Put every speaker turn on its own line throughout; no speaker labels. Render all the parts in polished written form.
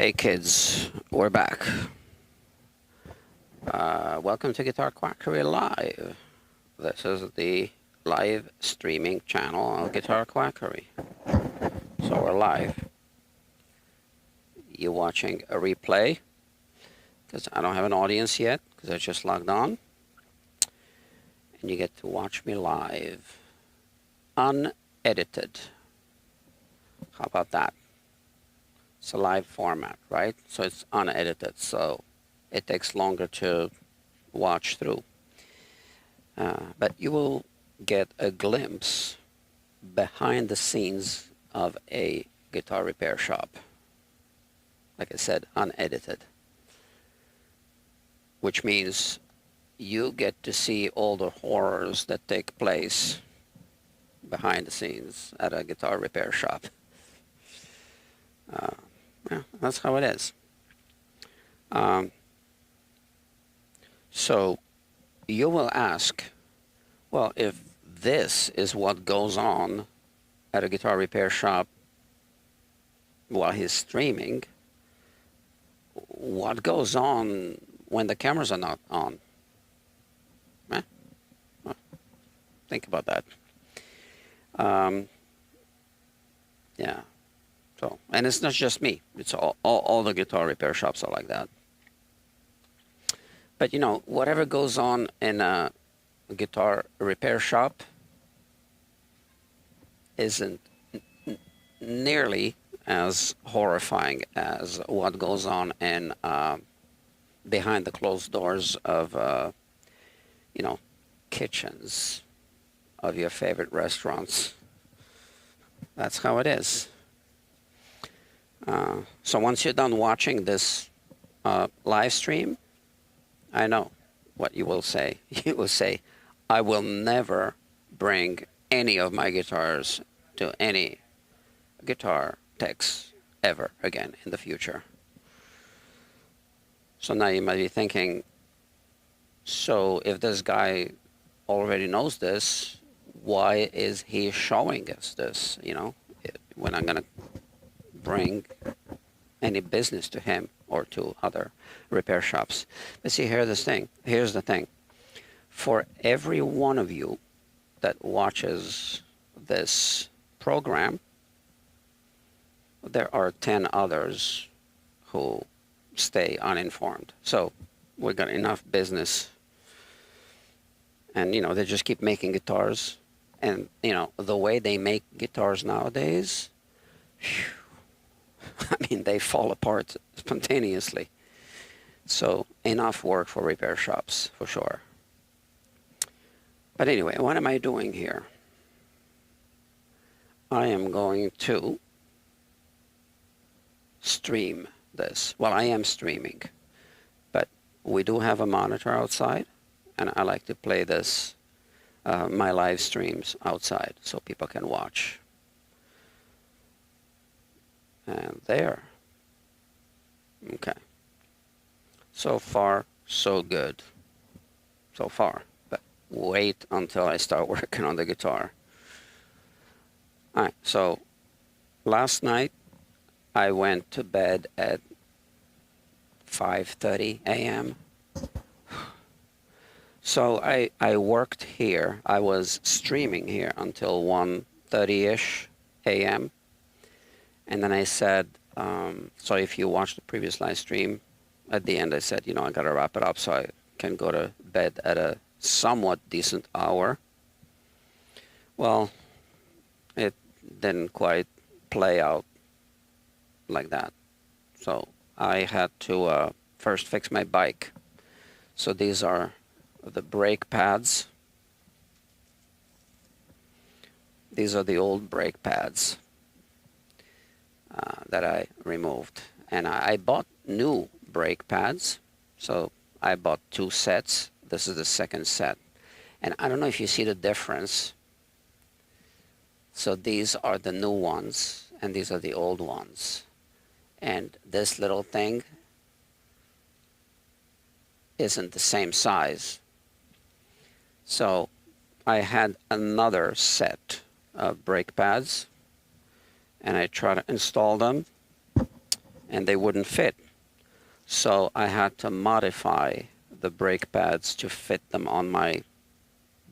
Hey kids, we're back. Welcome to Guitar Quackery Live. This is the live streaming channel on Guitar Quackery. So we're live. You're watching a replay because I don't have an audience yet because I just logged on. And you get to watch me live, unedited. How about that? It's a live format, right? So it's unedited, so it takes longer to watch through. But you will get a glimpse behind the scenes of a guitar repair shop. Like I said, unedited. Which means you get to see all the horrors that take place behind the scenes at a guitar repair shop. Yeah, that's how it is. So you will ask, well, if this is what goes on at a guitar repair shop while he's streaming, what goes on when the cameras are not on? Eh? Well, think about that. Yeah. So, and it's not just me. It's all the guitar repair shops are like that. But you know, whatever goes on in a guitar repair shop isn't nearly as horrifying as what goes on in behind the closed doors of you know, kitchens of your favorite restaurants. That's how it is. So once you're done watching this live stream, I know what you will say. You will say, I will never bring any of my guitars to any guitar techs ever again in the future. So now you might be thinking, so if this guy already knows this, why is he showing us this? You know, when I'm going to bring any business to him or to other repair shops. But see, here's the thing. For every one of you that watches this program, there are 10 others who stay uninformed. So we got enough business. And, you know, they just keep making guitars. And, you know, the way they make guitars nowadays, whew, I mean, they fall apart spontaneously. So enough work for repair shops, for sure. But anyway, what am I doing here? I am going to stream this. Well, I am streaming, but we do have a monitor outside, and I like to play this, my live streams outside so people can watch. And there. Okay. So far, so good. So far. But wait until I start working on the guitar. Alright, so last night I went to bed at 5:30 a.m. So I worked here. I was streaming here until 1:30-ish a.m. And then I said, so if you watched the previous live stream, at the end I said, you know, I got to wrap it up so I can go to bed at a somewhat decent hour. Well, it didn't quite play out like that. So I had to first fix my bike. So these are the brake pads. These are the old brake pads that I removed. And I bought new brake pads. So I bought 2 sets. This is the second set. And I don't know if you see the difference. So these are the new ones, and these are the old ones. And this little thing isn't the same size. So I had another set of brake pads, and I tried to install them, and they wouldn't fit. So I had to modify the brake pads to fit them on my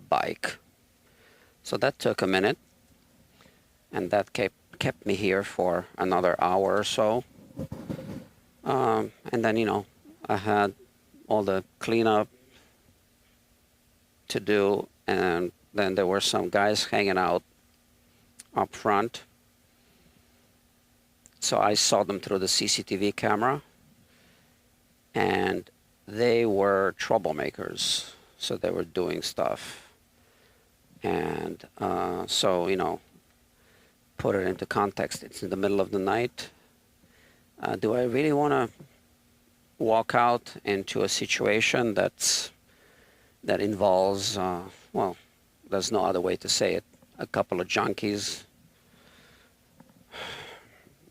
bike. So that took a minute, and that kept me here for another hour or so. And then, you know, I had all the cleanup to do, and then there were some guys hanging out up front. So I saw them through the CCTV camera, and they were troublemakers. So they were doing stuff. And so, you know, put it into context. It's in the middle of the night. Do I really want to walk out into a situation that involves, well, there's no other way to say it, a couple of junkies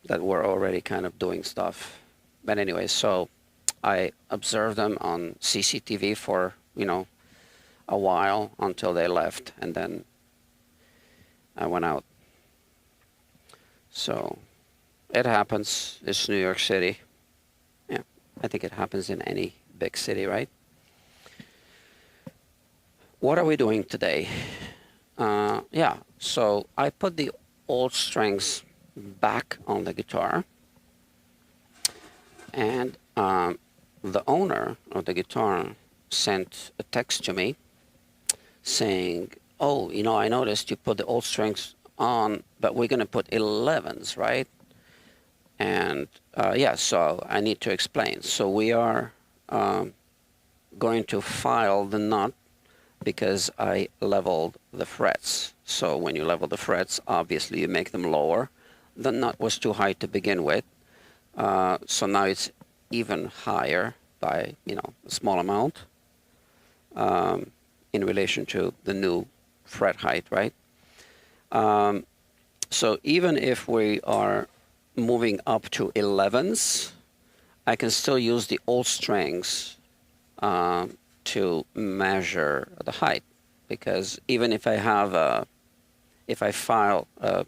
that were already kind of doing stuff. But anyway, so I observed them on CCTV for, you know, a while until they left, and then I went out. So it happens. It's New York City. Yeah, I think it happens in any big city, right? What are we doing today? Yeah, so I put the old strings back on the guitar, and the owner of the guitar sent a text to me saying, oh, you know, I noticed you put the old strings on, but we're going to put 11s, right? And yeah, so I need to explain. So we are going to file the nut because I leveled the frets. So when you level the frets, obviously you make them lower. The nut was too high to begin with. So now it's even higher by, you know, a small amount in relation to the new fret height, right? So even if we are moving up to 11s, I can still use the old strings to measure the height, because even if I have if I file a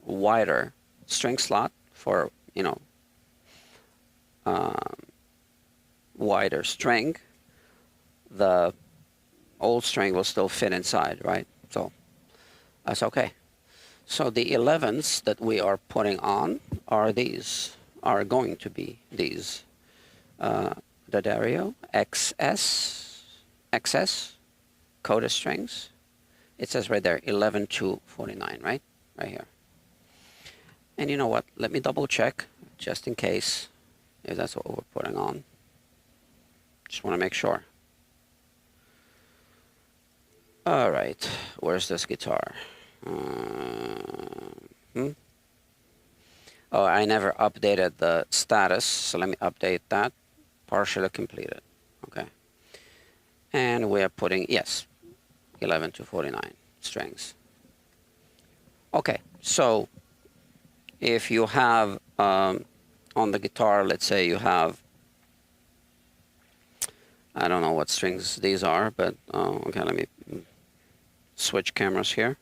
wider string slot for, you know, wider string, the old string will still fit inside, right? So that's okay. So the 11s that we are putting on are going to be these. The Dario XS coda strings. It says right there 11 to 49, right? Right here. And you know what? Let me double check just in case if that's what we're putting on. Just want to make sure. All right, where's this guitar? Oh, I never updated the status, so let me update that. Partially completed. Okay. And we are putting, yes, 11 to 49 strings. Okay, so if you have on the guitar, let's say you have, I don't know what strings these are, but okay, let me switch cameras here.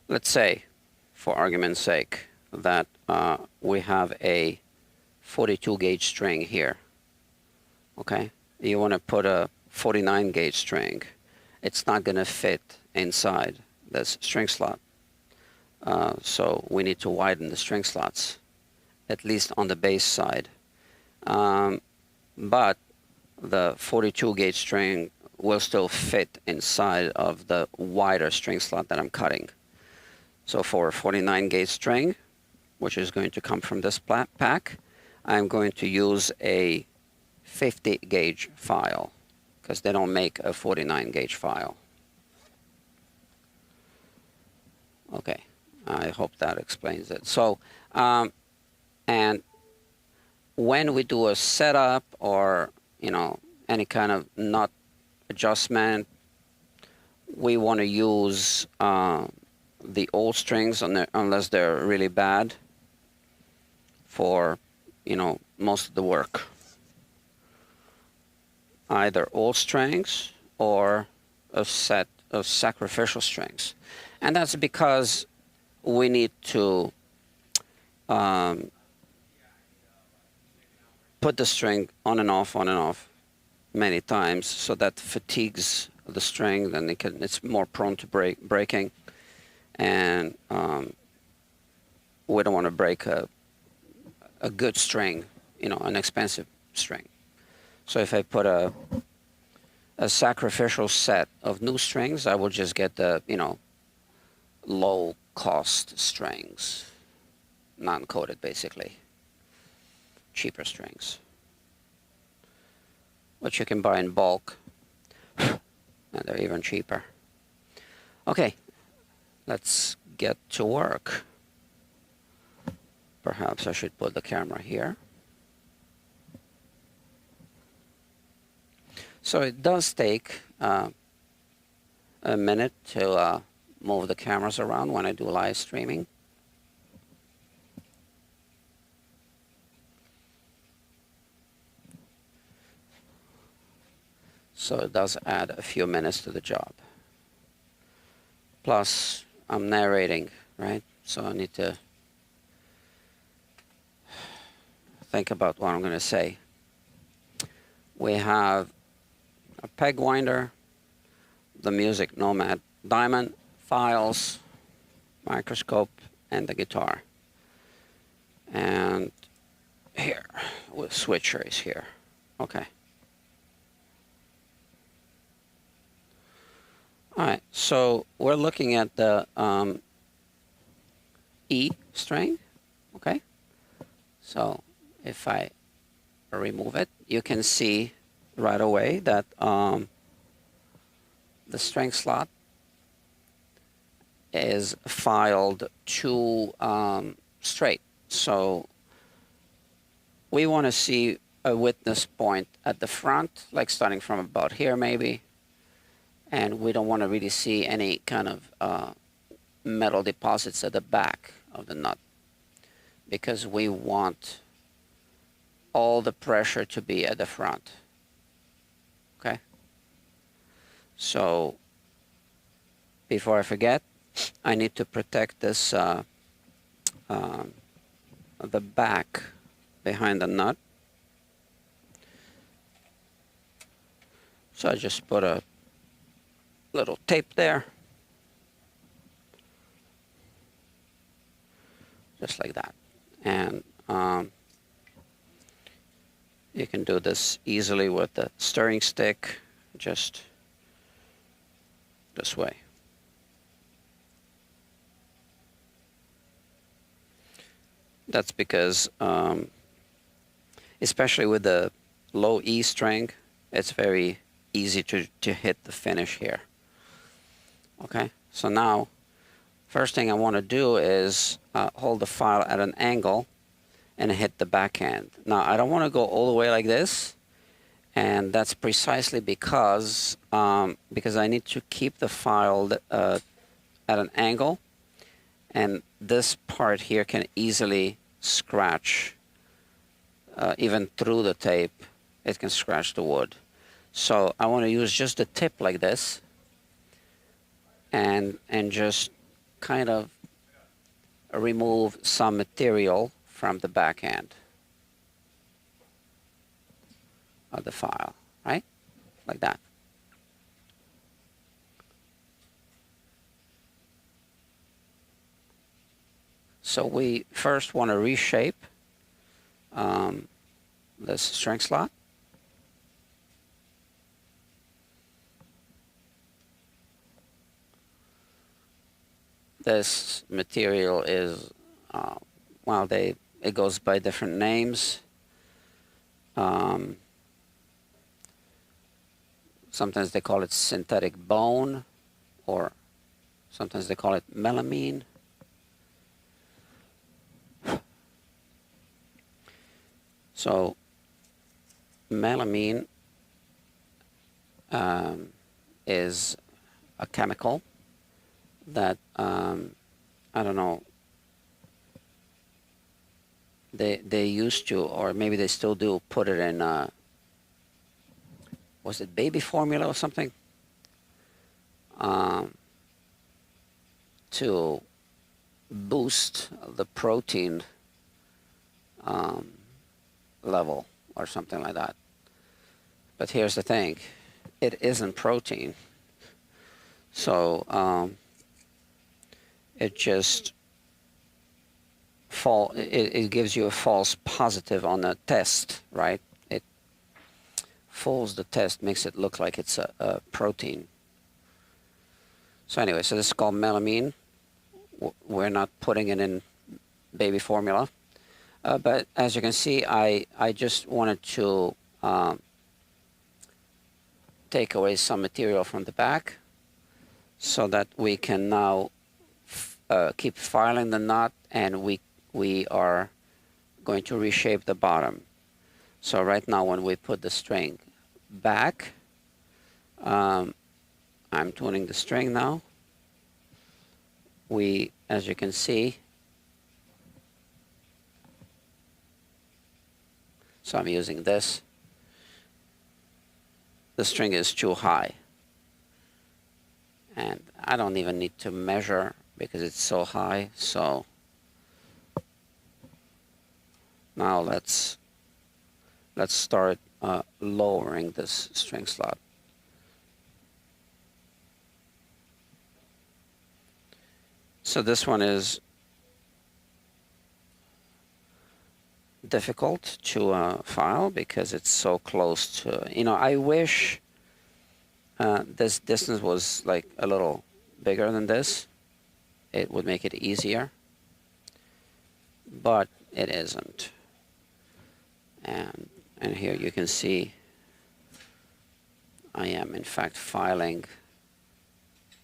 Let's say, for argument's sake, that we have a 42 gauge string here. Okay, you want to put a 49 gauge string. It's not going to fit inside this string slot. So we need to widen the string slots, at least on the bass side. But the 42 gauge string will still fit inside of the wider string slot that I'm cutting. So for a 49 gauge string, which is going to come from this pack, I'm going to use a 50 gauge file, because they don't make a 49 gauge file. Okay, I hope that explains it. So, and when we do a setup or, you know, any kind of nut adjustment, we want to use the old strings unless they're really bad for, you know, most of the work. Either old strings or a set of sacrificial strings. And that's because we need to put the string on and off many times, so that fatigues the string, then it's more prone to breaking, and we don't want to break a good string, an expensive string. So if I put a sacrificial set of new strings, I will just get the low cost strings, non-coated basically, cheaper strings, which you can buy in bulk, and they're even cheaper. Okay, let's get to work. Perhaps I should put the camera here. So it does take a minute to move the cameras around when I do live streaming. So it does add a few minutes to the job. Plus, I'm narrating, right? So I need to think about what I'm going to say. We have a peg winder, the Music Nomad Diamond, files, microscope, and the guitar. And here, with switcher is here. Okay. All right, so we're looking at the E string, okay? So if I remove it, you can see right away that the string slot is filed to straight. So we want to see a witness point at the front, like starting from about here maybe, and we don't want to really see any kind of metal deposits at the back of the nut, because we want all the pressure to be at the front. Okay? So before I forget, I need to protect this the back behind the nut. So I just put a little tape there, just like that. And you can do this easily with the stirring stick, just this way. That's because, especially with the low E string, it's very easy to hit the finish here. Okay, so now, first thing I want to do is hold the file at an angle and hit the backhand. Now, I don't want to go all the way like this, and that's precisely because I need to keep the file at an angle, and this part here can easily scratch, even through the tape, it can scratch the wood. So I want to use just the tip like this, and just kind of remove some material from the backhand of the file, right? Like that. So we first want to reshape this string slot. This material is, well, it goes by different names. Sometimes they call it synthetic bone, or sometimes they call it melamine. So melamine is a chemical that, I don't know, they used to, or maybe they still do, put it in, was it baby formula or something? To boost the protein level or something like that. But here's the thing, it isn't protein, so it just it gives you a false positive on a test, right? It fools the test, makes it look like it's a protein. So anyway, so this is called melamine. We're not putting it in baby formula, but as you can see, I just wanted to take away some material from the back so that we can now keep filing the knot, and we are going to reshape the bottom. So right now when we put the string back, I'm tuning the string now. As you can see, so I'm using this, the string is too high. And I don't even need to measure because it's so high. So now let's start lowering this string slot. So this one is difficult to file because it's so close to, I wish this distance was like a little bigger than this. It would make it easier, but it isn't. And here you can see I am in fact filing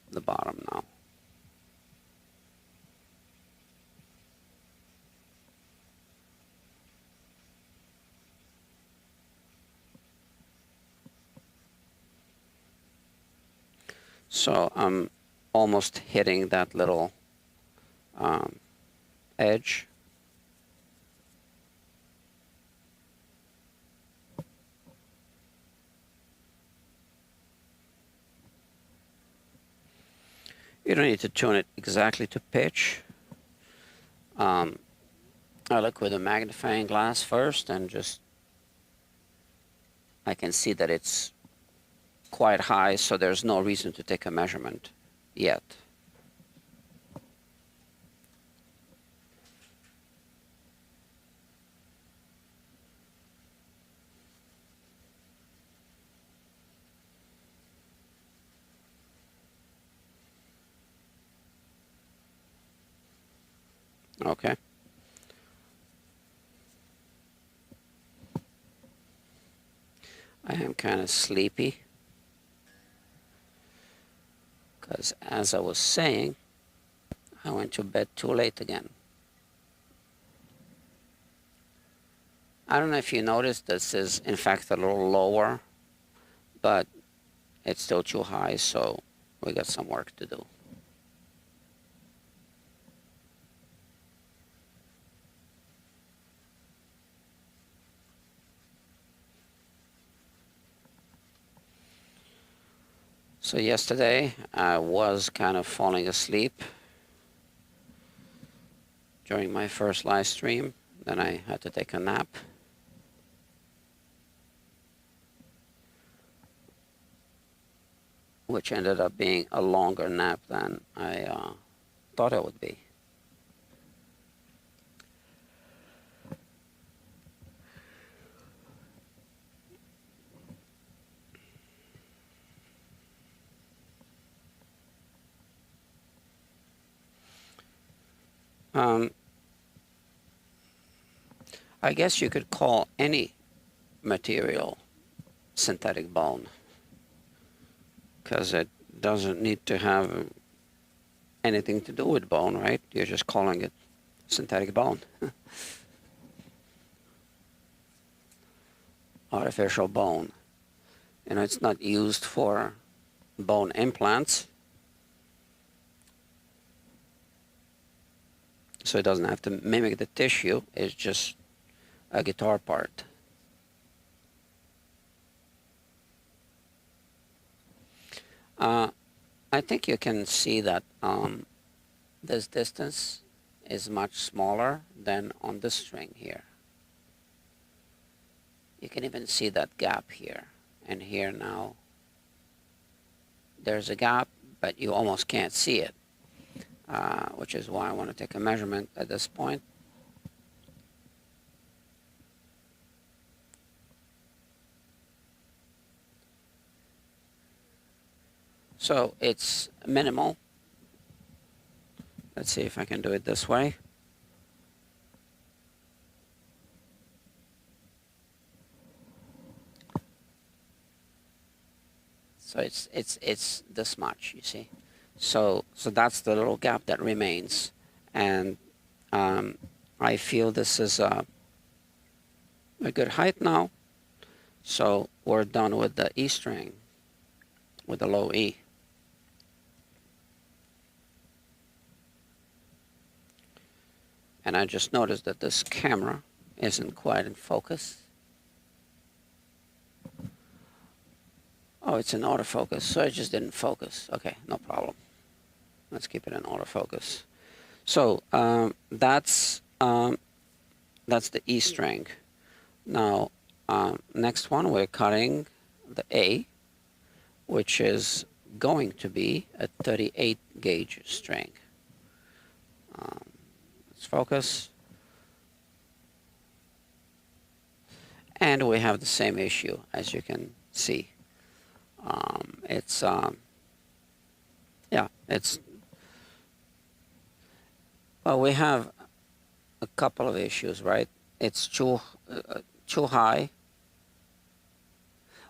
the bottom now. So I'm almost hitting that little edge. You don't need to tune it exactly to pitch. I look with a magnifying glass first, and I can see that it's quite high, so there's no reason to take a measurement yet. Okay. I am kind of sleepy because, as I was saying, I went to bed too late again. I don't know if you noticed, this is in fact a little lower, but it's still too high, so we got some work to do. So yesterday I was kind of falling asleep during my first live stream. Then I had to take a nap. Which ended up being a longer nap than I thought it would be. I guess you could call any material synthetic bone, because it doesn't need to have anything to do with bone, right? You're just calling it synthetic bone. Artificial bone. It's not used for bone implants, so it doesn't have to mimic the tissue. It's just a guitar part. I think you can see that this distance is much smaller than on this string here. You can even see that gap here. And here now, there's a gap, but you almost can't see it, which is why I want to take a measurement at this point. So it's minimal. Let's see if I can do it this way. So it's this much, you see. So that's the little gap that remains, and I feel this is a good height now. So we're done with the E string, with the low E. And I just noticed that this camera isn't quite in focus. Oh, it's in autofocus, so it just didn't focus. Okay, no problem. Let's keep it in autofocus. So that's the E string. Now, next one, we're cutting the A, which is going to be a 38 gauge string. Let's focus. And we have the same issue, as you can see. Well, we have a couple of issues, right? It's too high.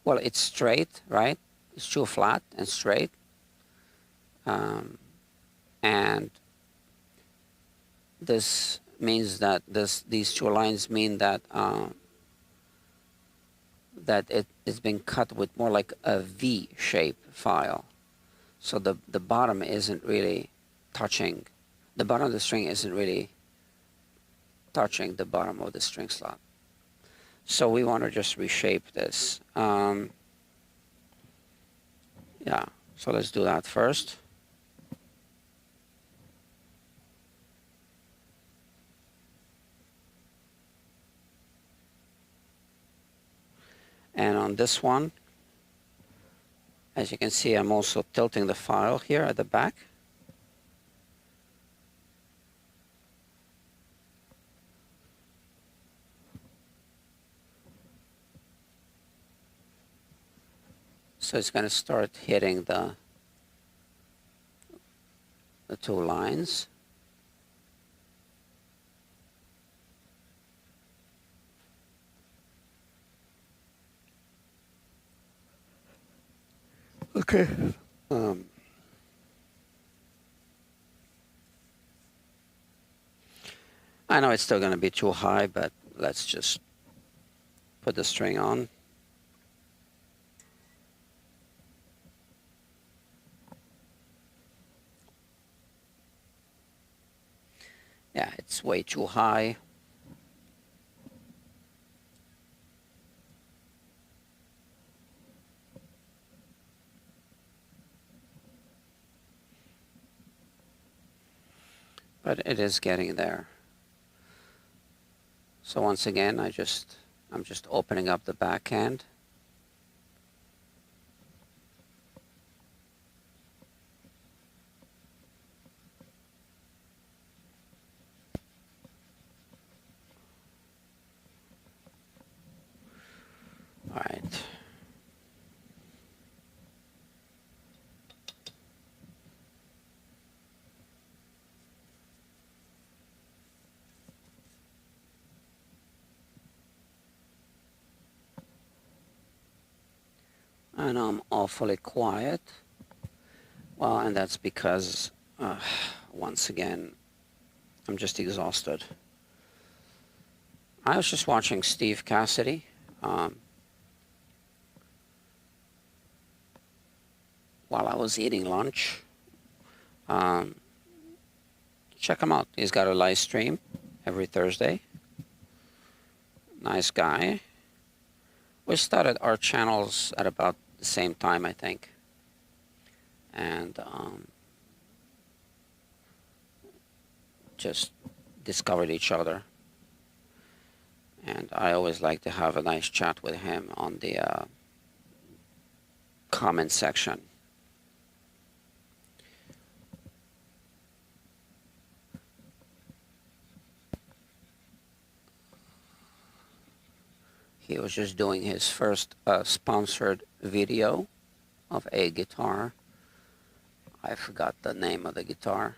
Well, it's straight, right? It's too flat and straight. And this means that these two lines mean that that it is being cut with more like a V-shape file. So the bottom isn't really touching, the bottom of the string isn't really touching the bottom of the string slot. So we want to just reshape this. Yeah, so let's do that first. And on this one, as you can see, I'm also tilting the file here at the back. So it's going to start hitting the two lines. Okay. I know it's still going to be too high, but let's just put the string on. Yeah, it's way too high. But it is getting there. So once again, I'm just opening up the backhand. All right. And I'm awfully quiet. Well, and that's because, once again, I'm just exhausted. I was just watching Steve Cassidy. While I was eating lunch. Check him out. He's got a live stream every Thursday. Nice guy. We started our channels at about the same time, I think. And just discovered each other. and I always like to have a nice chat with him on the comment section. He was just doing his first sponsored video of a guitar. I forgot the name of the guitar.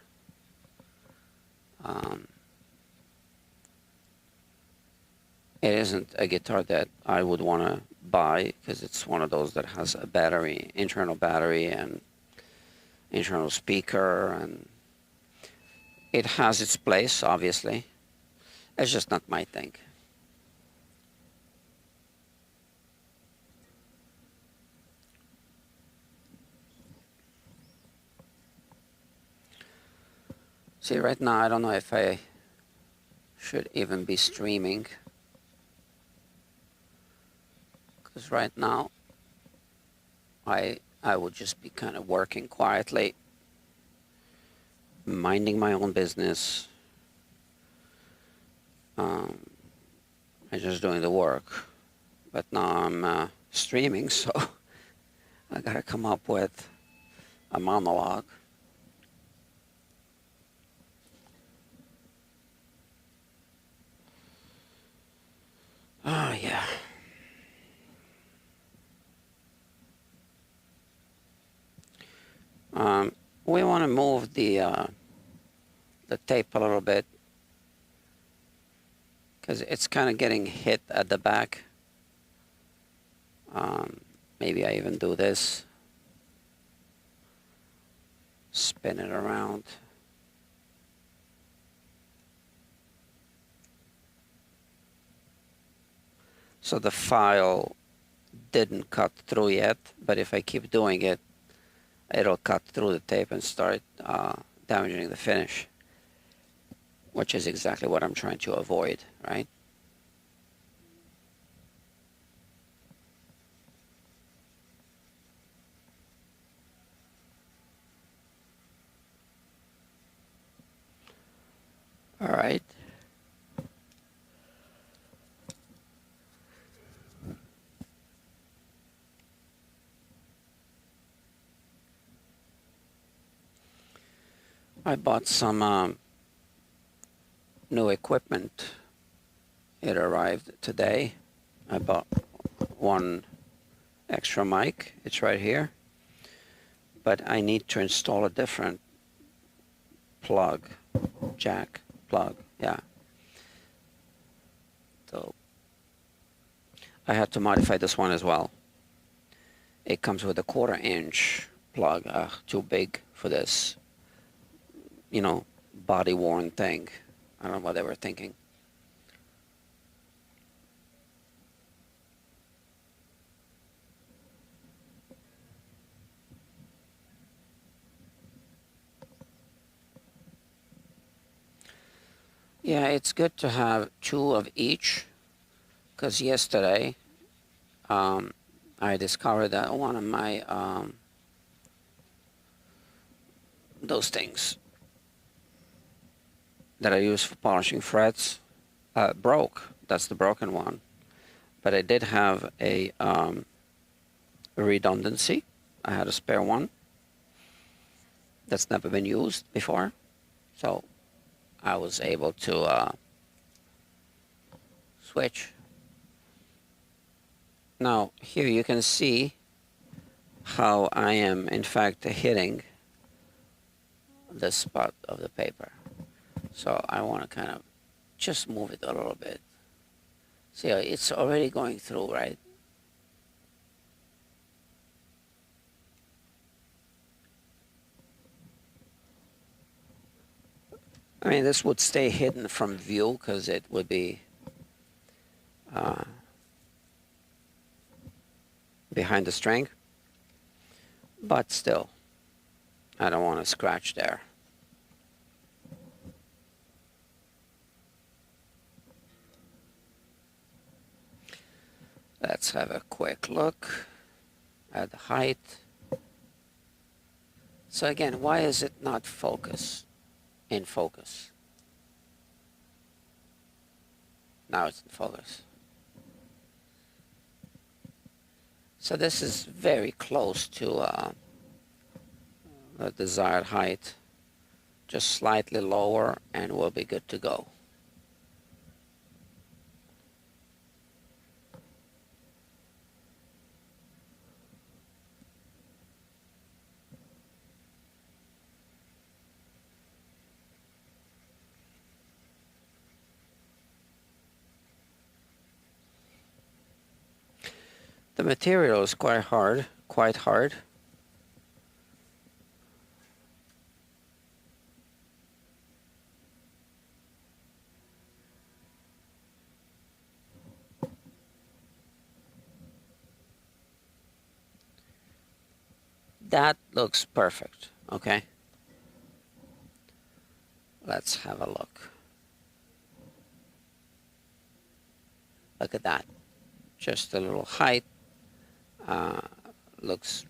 It isn't a guitar that I would want to buy because it's one of those that has a battery, internal battery and internal speaker, and it has its place, obviously. It's just not my thing. See, right now I don't know if I should even be streaming, because right now I would just be kind of working quietly, minding my own business, and just doing the work. But now I'm streaming, so I gotta come up with a monologue. Oh, yeah. We want to move the tape a little bit because it's kind of getting hit at the back. Maybe I even do this. Spin it around. So the file didn't cut through yet, but if I keep doing it, it'll cut through the tape and start damaging the finish, which is exactly what I'm trying to avoid, right? All right. I bought some new equipment. It arrived today. I bought one extra mic. It's right here. But I need to install a different plug, jack plug, yeah. So I had to modify this one as well. It comes with a 1/4 inch plug, too big for this, you know, body worn thing. I don't know what they were thinking. Yeah, it's good to have 2 of each, because yesterday I discovered that one of my those things that I use for polishing frets broke. That's the broken one. But I did have a redundancy. I had a spare one that's never been used before, so I was able to switch. Now here you can see how I am in fact hitting the spot of the paper. So I want to kind of just move it a little bit. See, it's already going through, right? I mean, this would stay hidden from view because it would be behind the string, but still, I don't want to scratch there. Let's have a quick look at the height. So again, why is it not in focus? Now it's in focus. So this is very close to the desired height. Just slightly lower and we'll be good to go. The material is quite hard. That looks perfect, okay? Let's have a look. Look at that. Just a little height. Looks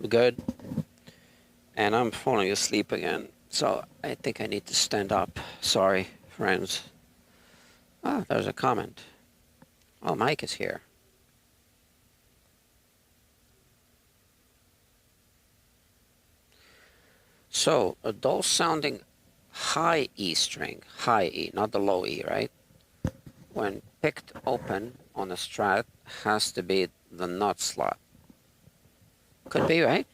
good. And I'm falling asleep again, so I think I need to stand up. Sorry, friends. Oh, there's a comment. Oh, Mike is here. So, a dull sounding high E string, high E, not the low E, right? When picked open on a Strat, has to be the nut slot. Could be, right?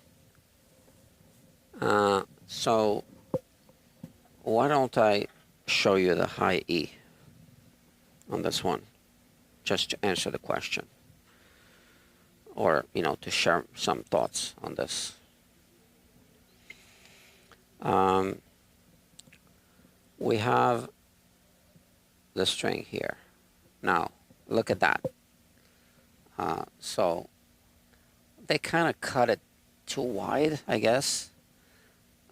So, why don't I show you the high E on this one, just to answer the question. Or, you know, to share some thoughts on this. We have the string here. Now, look at that. So, they kind of cut it too wide, I guess.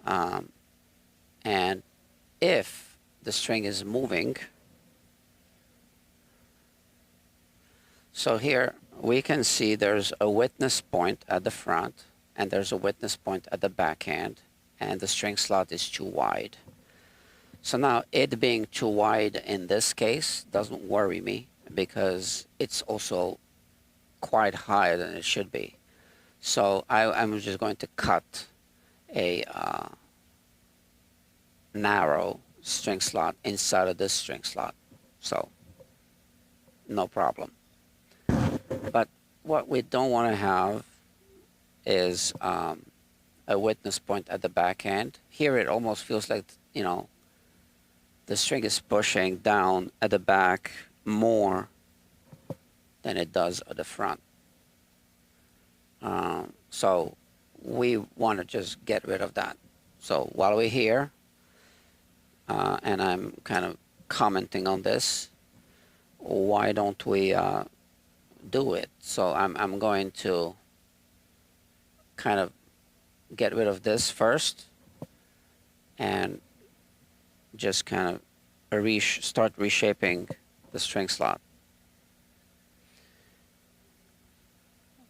And if the string is moving, so here we can see there's a witness point at the front and there's a witness point at the back end, and the string slot is too wide. So now it being too wide in this case doesn't worry me because it's also quite higher than it should be. So I'm just going to cut a narrow string slot inside of this string slot. So no problem. But what we don't want to have is a witness point at the back end. Here it almost feels like, you know, the string is pushing down at the back more than it does at the front. So we want to just get rid of that. So while we're here, and I'm kind of commenting on this, why don't we do it? So I'm going to kind of get rid of this first and just kind of start reshaping the string slot.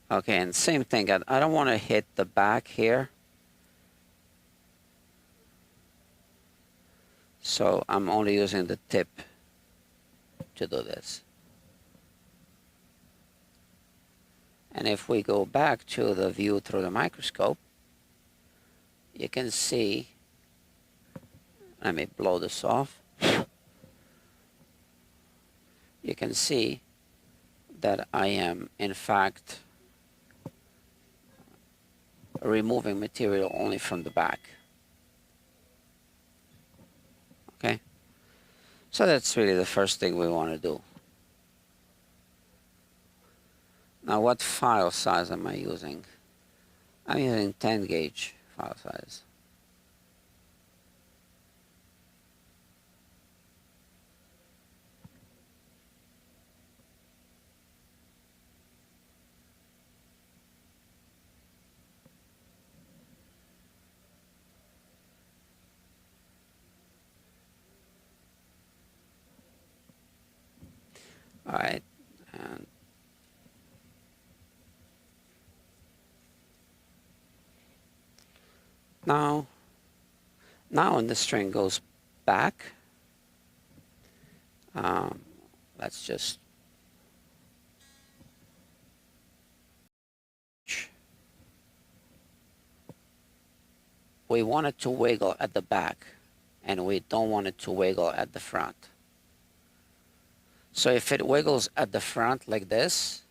Okay, and same thing, I don't want to hit the back here. So I'm only using the tip to do this. And if we go back to the view through the microscope, you can see, let me blow this off. You can see that I am, in fact, removing material only from the back. Okay? So that's really the first thing we want to do. Now, what file size am I using? I'm using 10 gauge file size. All right, and now when the string goes back, let's just we want it to wiggle at the back, and we don't want it to wiggle at the front. So if it wiggles at the front like this,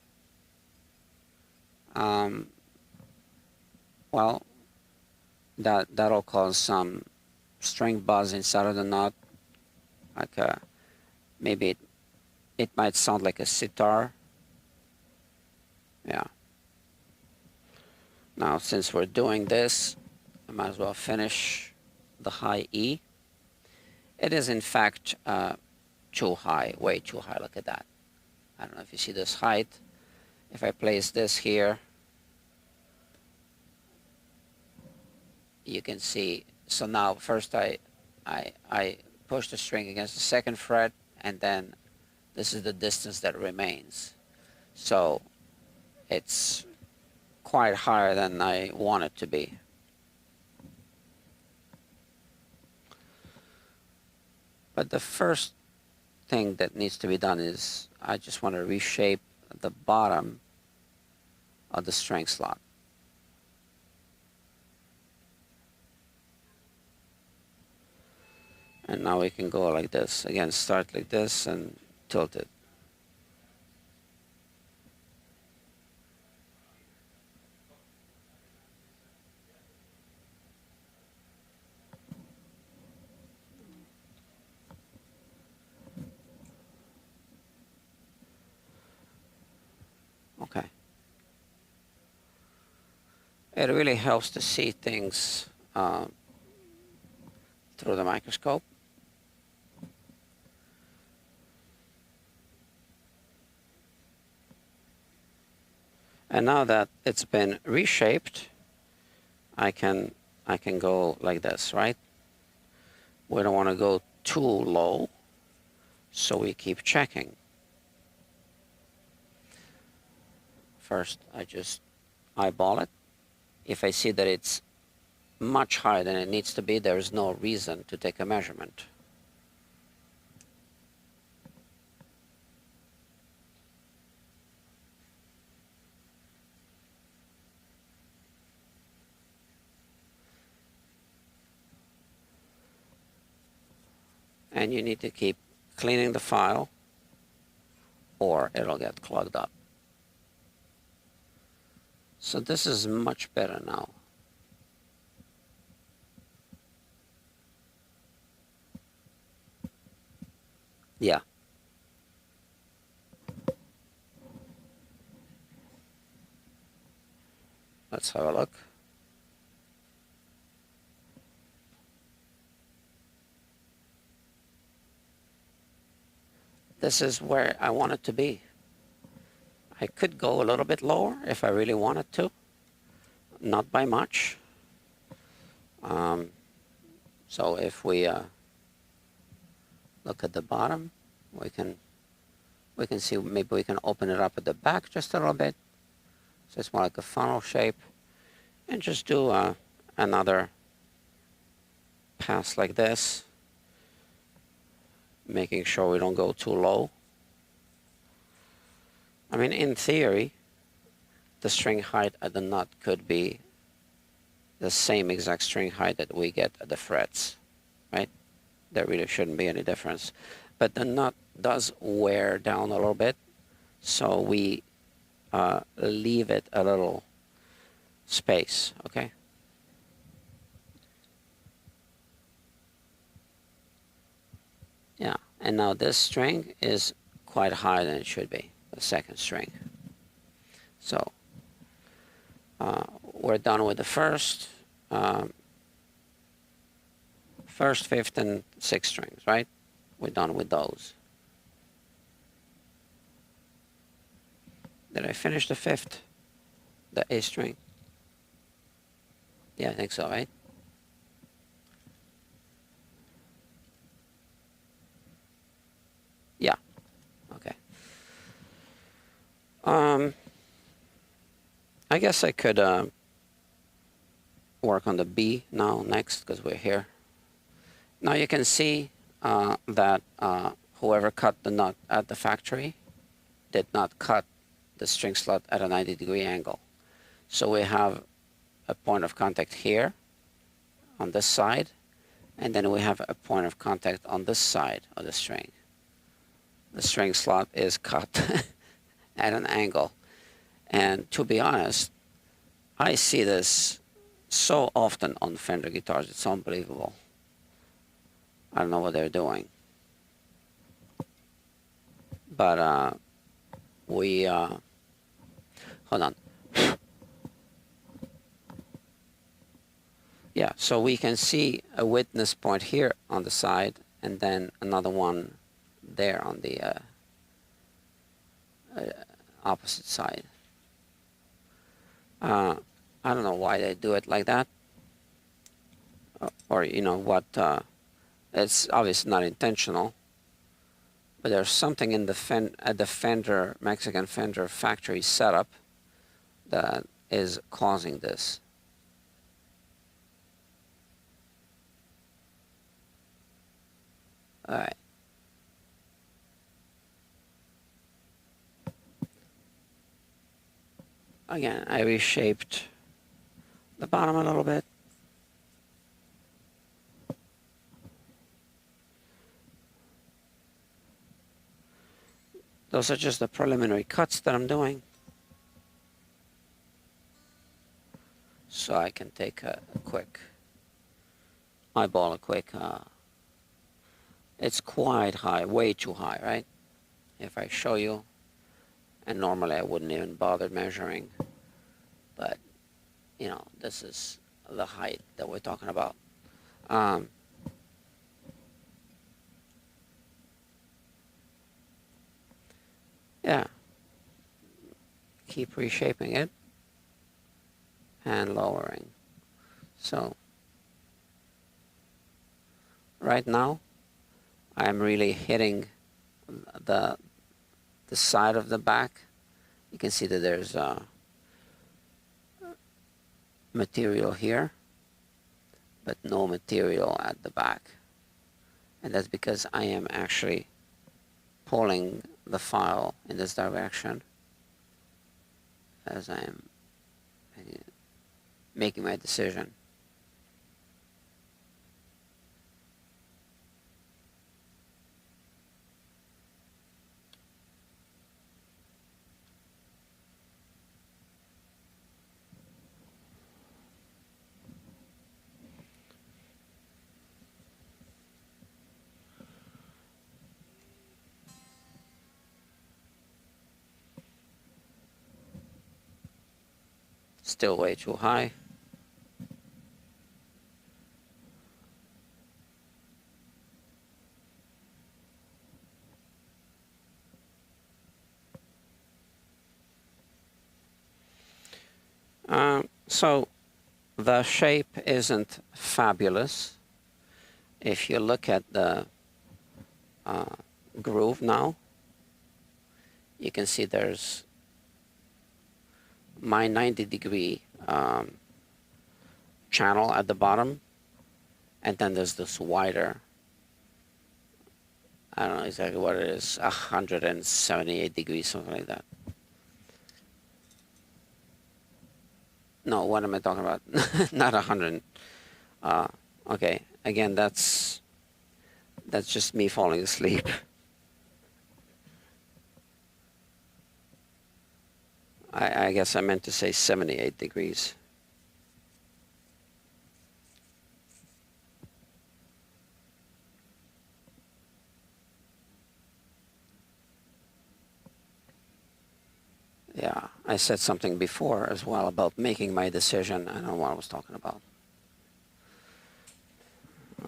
well, that'll cause some string buzz inside of the nut, like maybe it might sound like a sitar. Yeah. Now, since we're doing this, I might as well finish the high E. It is in fact too high, way too high. Look at that. I don't know if you see this height. If I place this here, you can see. So now first I push the string against the second fret, and then this is the distance that remains. So it's quite higher than I want it to be. But the first thing that needs to be done is I just want to reshape the bottom of the string slot. And now we can go like this. Again, start like this and tilt it. Okay. It really helps to see things through the microscope. And now that it's been reshaped, I can go like this, right? We don't want to go too low, so we keep checking. First, I just eyeball it. If I see that it's much higher than it needs to be, there is no reason to take a measurement. And you need to keep cleaning the file, or it'll get clogged up. So this is much better now. Yeah. Let's have a look. This is where I want it to be. I could go a little bit lower if I really wanted to, not by much. So if we look at the bottom, we can see maybe we can open it up at the back just a little bit, so it's more like a funnel shape, and just do another pass like this, making sure we don't go too low. I mean, in theory, the string height at the nut could be the same exact string height that we get at the frets, right? There really shouldn't be any difference. But the nut does wear down a little bit, so we leave it a little space, okay? Yeah, and now this string is quite higher than it should be, the second string. So we're done with the first, fifth, and sixth strings, right? We're done with those. Did I finish the fifth? The A string? Yeah, I think so, right? Yeah. Okay. I guess I could work on the B now next, because we're here. Now you can see that whoever cut the nut at the factory did not cut the string slot at a 90-degree angle. So we have a point of contact here on this side, and then we have a point of contact on this side of the string. The string slot is cut at an angle. And to be honest, I see this so often on Fender guitars, it's unbelievable. I don't know what they're doing. But hold on. Yeah, so we can see a witness point here on the side, and then another one there on the opposite side. I don't know why they do it like that, or you know what. It's obviously not intentional, but there's something in the at the Fender Mexican Fender factory setup that is causing this. All right. Again, I reshaped the bottom a little bit. Those are just the preliminary cuts that I'm doing. So I can take a quick eyeball, a quick, it's quite high, way too high, right? If I show you, and normally I wouldn't even bother measuring, but you know, this is the height that we're talking about. Yeah, keep reshaping it and lowering. So right now I'm really hitting the side of the back. You can see that there's material here, but no material at the back. And that's because I am actually pulling the file in this direction as I am making my decision. Still way too high. So the shape isn't fabulous. If you look at the groove now, you can see there's my 90-degree channel at the bottom, and then there's this wider, I don't know exactly what it is, 178 degrees, something like that. No, what am I talking about? Not 100. Okay, again, that's just me falling asleep. I guess I meant to say 78 degrees. Yeah, I said something before as well about making my decision. I don't know what I was talking about.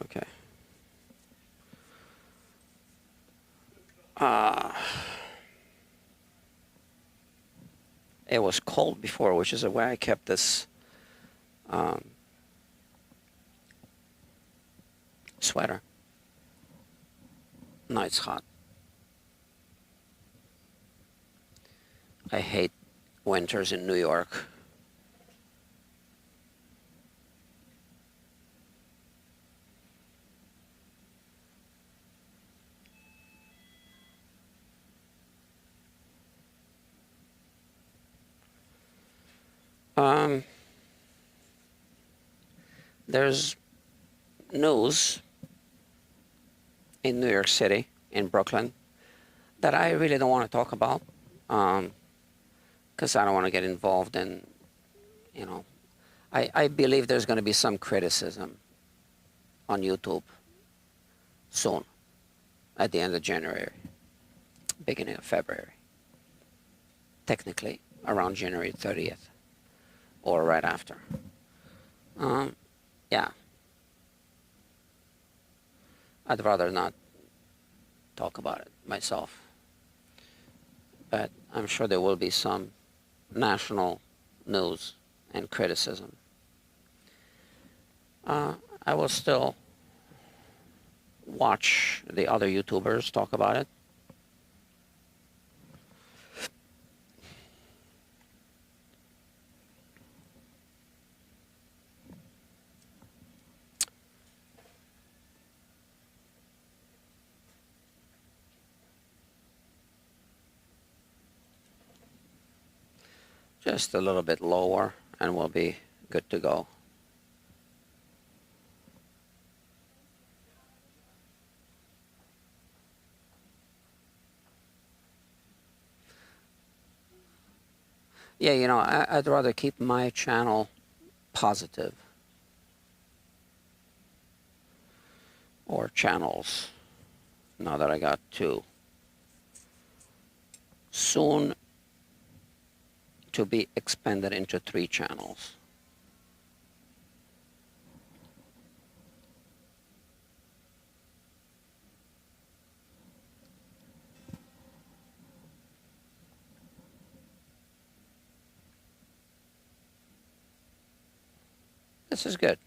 Okay. It was cold before, which is why I kept this sweater. Now it's hot. I hate winters in New York. Um, there's news in New York City, in Brooklyn, that I really don't want to talk about, because I don't want to get involved in, you know, I believe there's going to be some criticism on YouTube soon, at the end of January, beginning of February, technically around January 30th or right after. Yeah, I'd rather not talk about it myself, but I'm sure there will be some national news and criticism. I will still watch the other YouTubers talk about it. Just a little bit lower and we'll be good to go. Yeah, you know, I'd rather keep my channel positive, or channels, now that I got two. Soon to be expanded into 3 channels. This is good,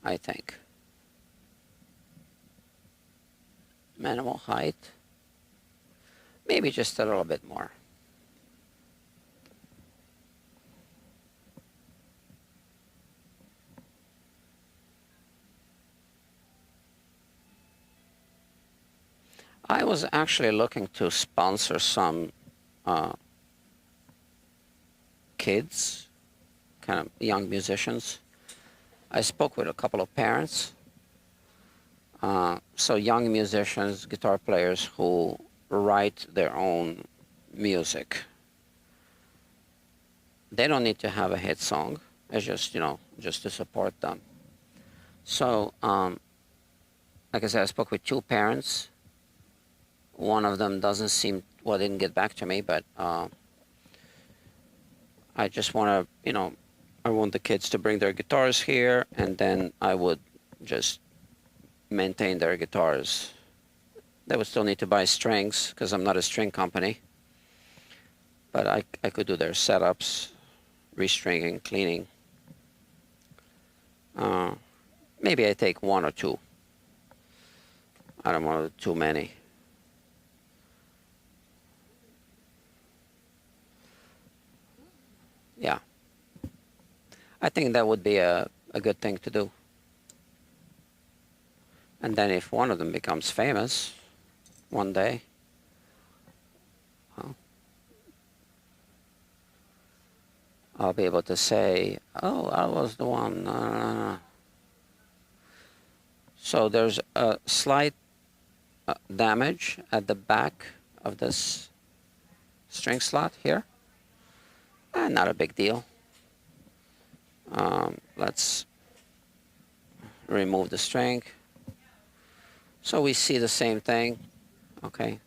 I think. Minimal height, maybe just a little bit more. I was actually looking to sponsor some kids, kind of young musicians. I spoke with a couple of parents. So young musicians, guitar players who write their own music. They don't need to have a hit song. It's just, you know, just to support them. So, like I said, I spoke with 2 parents. One of them doesn't seem, well, didn't get back to me, but I just want to, you know, I want the kids to bring their guitars here, and then I would just maintain their guitars. They would still need to buy strings, because I'm not a string company. But I could do their setups, restringing, cleaning. Maybe I take 1 or 2. I don't want too many. Yeah. I think that would be a good thing to do. And then if one of them becomes famous one day, well, I'll be able to say, oh, I was the one. So there's a slight damage at the back of this string slot here. Not a big deal. Let's remove the string. So we see the same thing. Okay.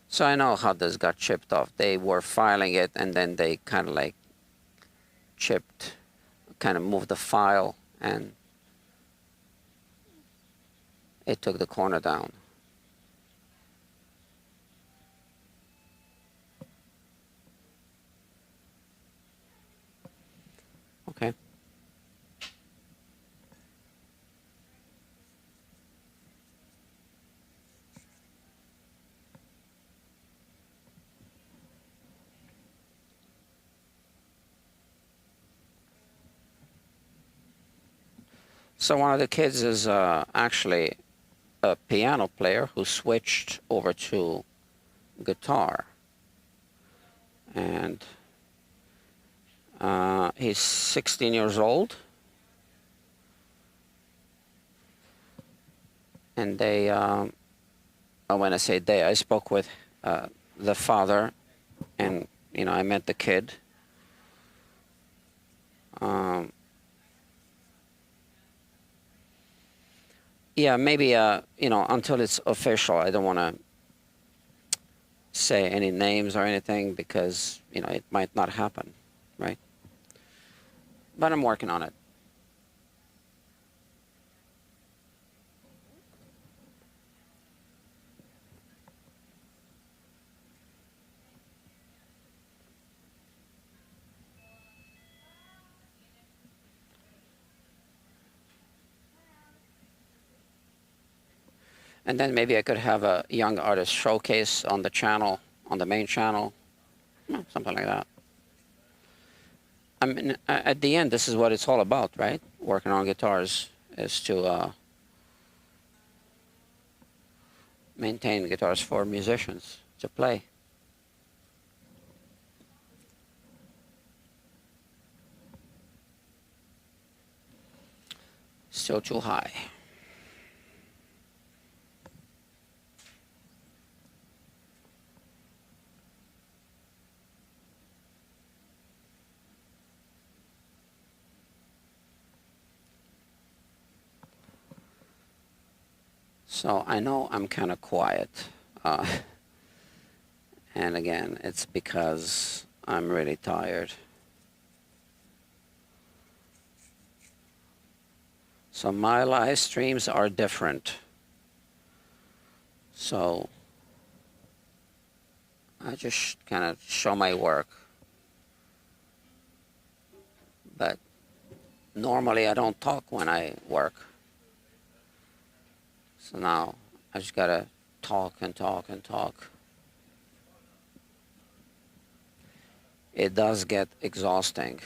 So I know how this got chipped off. They were filing it, and then they kind of like chipped, kind of moved the file, and it took the corner down. Okay. So one of the kids is actually a piano player who switched over to guitar. and he's 16 years old, and they, when I say they, I spoke with the father, and I met the kid. Yeah, maybe until it's official, I don't want to say any names or anything because it might not happen, right? But I'm working on it. And then maybe I could have a young artist showcase on the channel, on the main channel, something like that. I mean, at the end, this is what it's all about, right? Working on guitars is to maintain guitars for musicians to play. Still too high. So I know I'm kind of quiet. And again, it's because I'm really tired. So my live streams are different. So I just kind of show my work. But normally I don't talk when I work. So now I just gotta talk and talk and talk. It does get exhausting.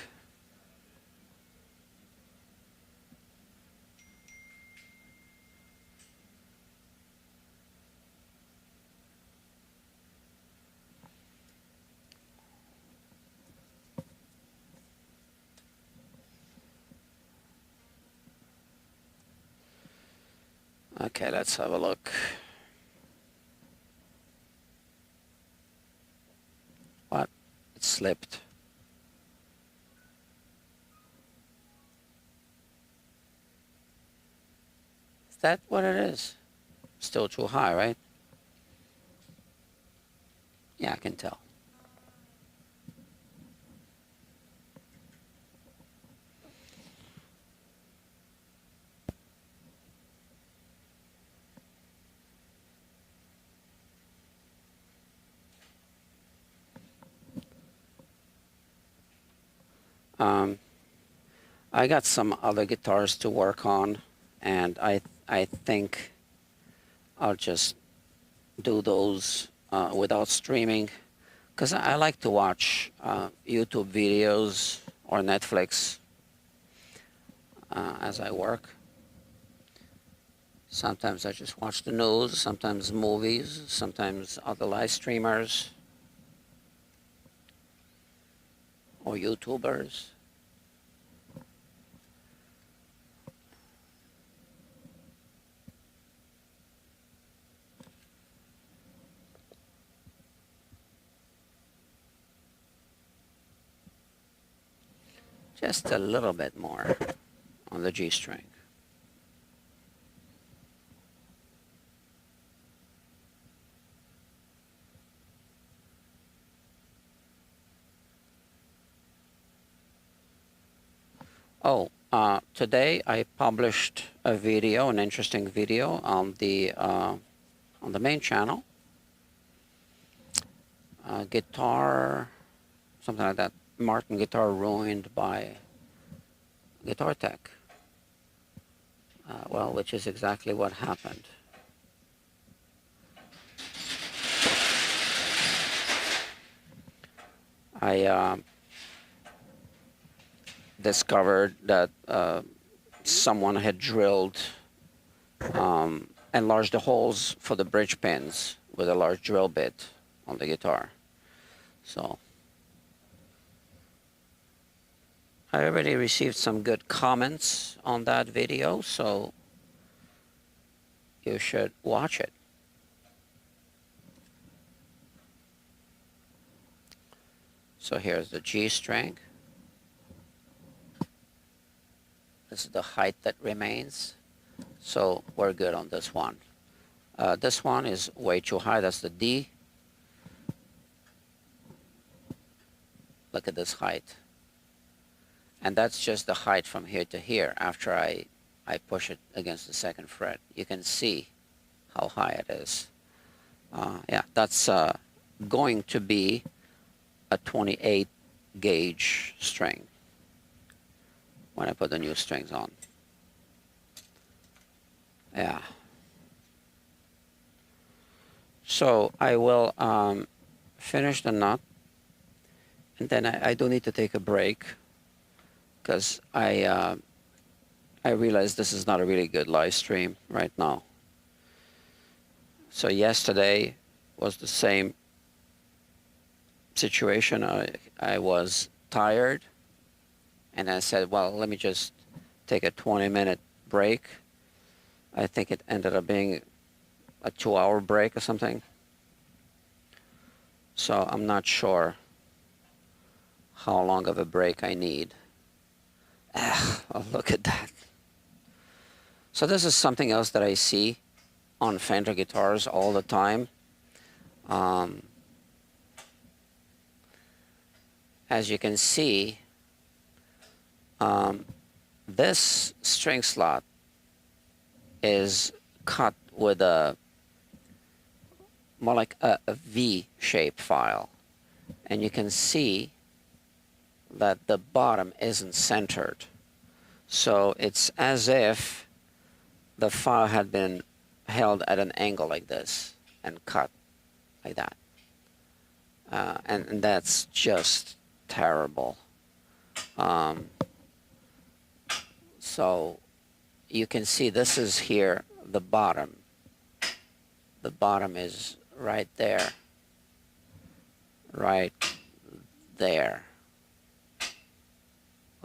Okay, let's have a look. What? It slipped. Is that what it is? Still too high, right? Yeah, I can tell. I got some other guitars to work on, and I think I'll just do those without streaming, because I like to watch YouTube videos or Netflix as I work. Sometimes I just watch the news, sometimes movies, sometimes other live streamers or YouTubers. Just a little bit more on the G string. Oh, today I published a video, an interesting video on the main channel. Guitar, something like that. Martin guitar ruined by Guitar Tech. Well, which is exactly what happened. I discovered that someone had drilled, enlarged the holes for the bridge pins with a large drill bit on the guitar. So I already received some good comments on that video, so you should watch it. So here's the G string. This is the height that remains. So we're good on this one. This one is way too high. That's the D. Look at this height. And that's just the height from here to here after I push it against the second fret. You can see how high it is. Yeah, that's going to be a 28 gauge string when I put the new strings on. Yeah. So I will finish the nut, and then I do need to take a break because I realize this is not a really good live stream right now. So yesterday was the same situation. I was tired, and I said, well, let me just take a 20-minute break. I think it ended up being a 2-hour break or something. So I'm not sure how long of a break I need. Oh, look at that. So this is something else that I see on Fender guitars all the time. As you can see, this string slot is cut with a more like a V-shaped file, and you can see that the bottom isn't centered. So it's as if the file had been held at an angle like this and cut like that. And that's just terrible. So you can see this is here, the bottom. The bottom is right there. Right there.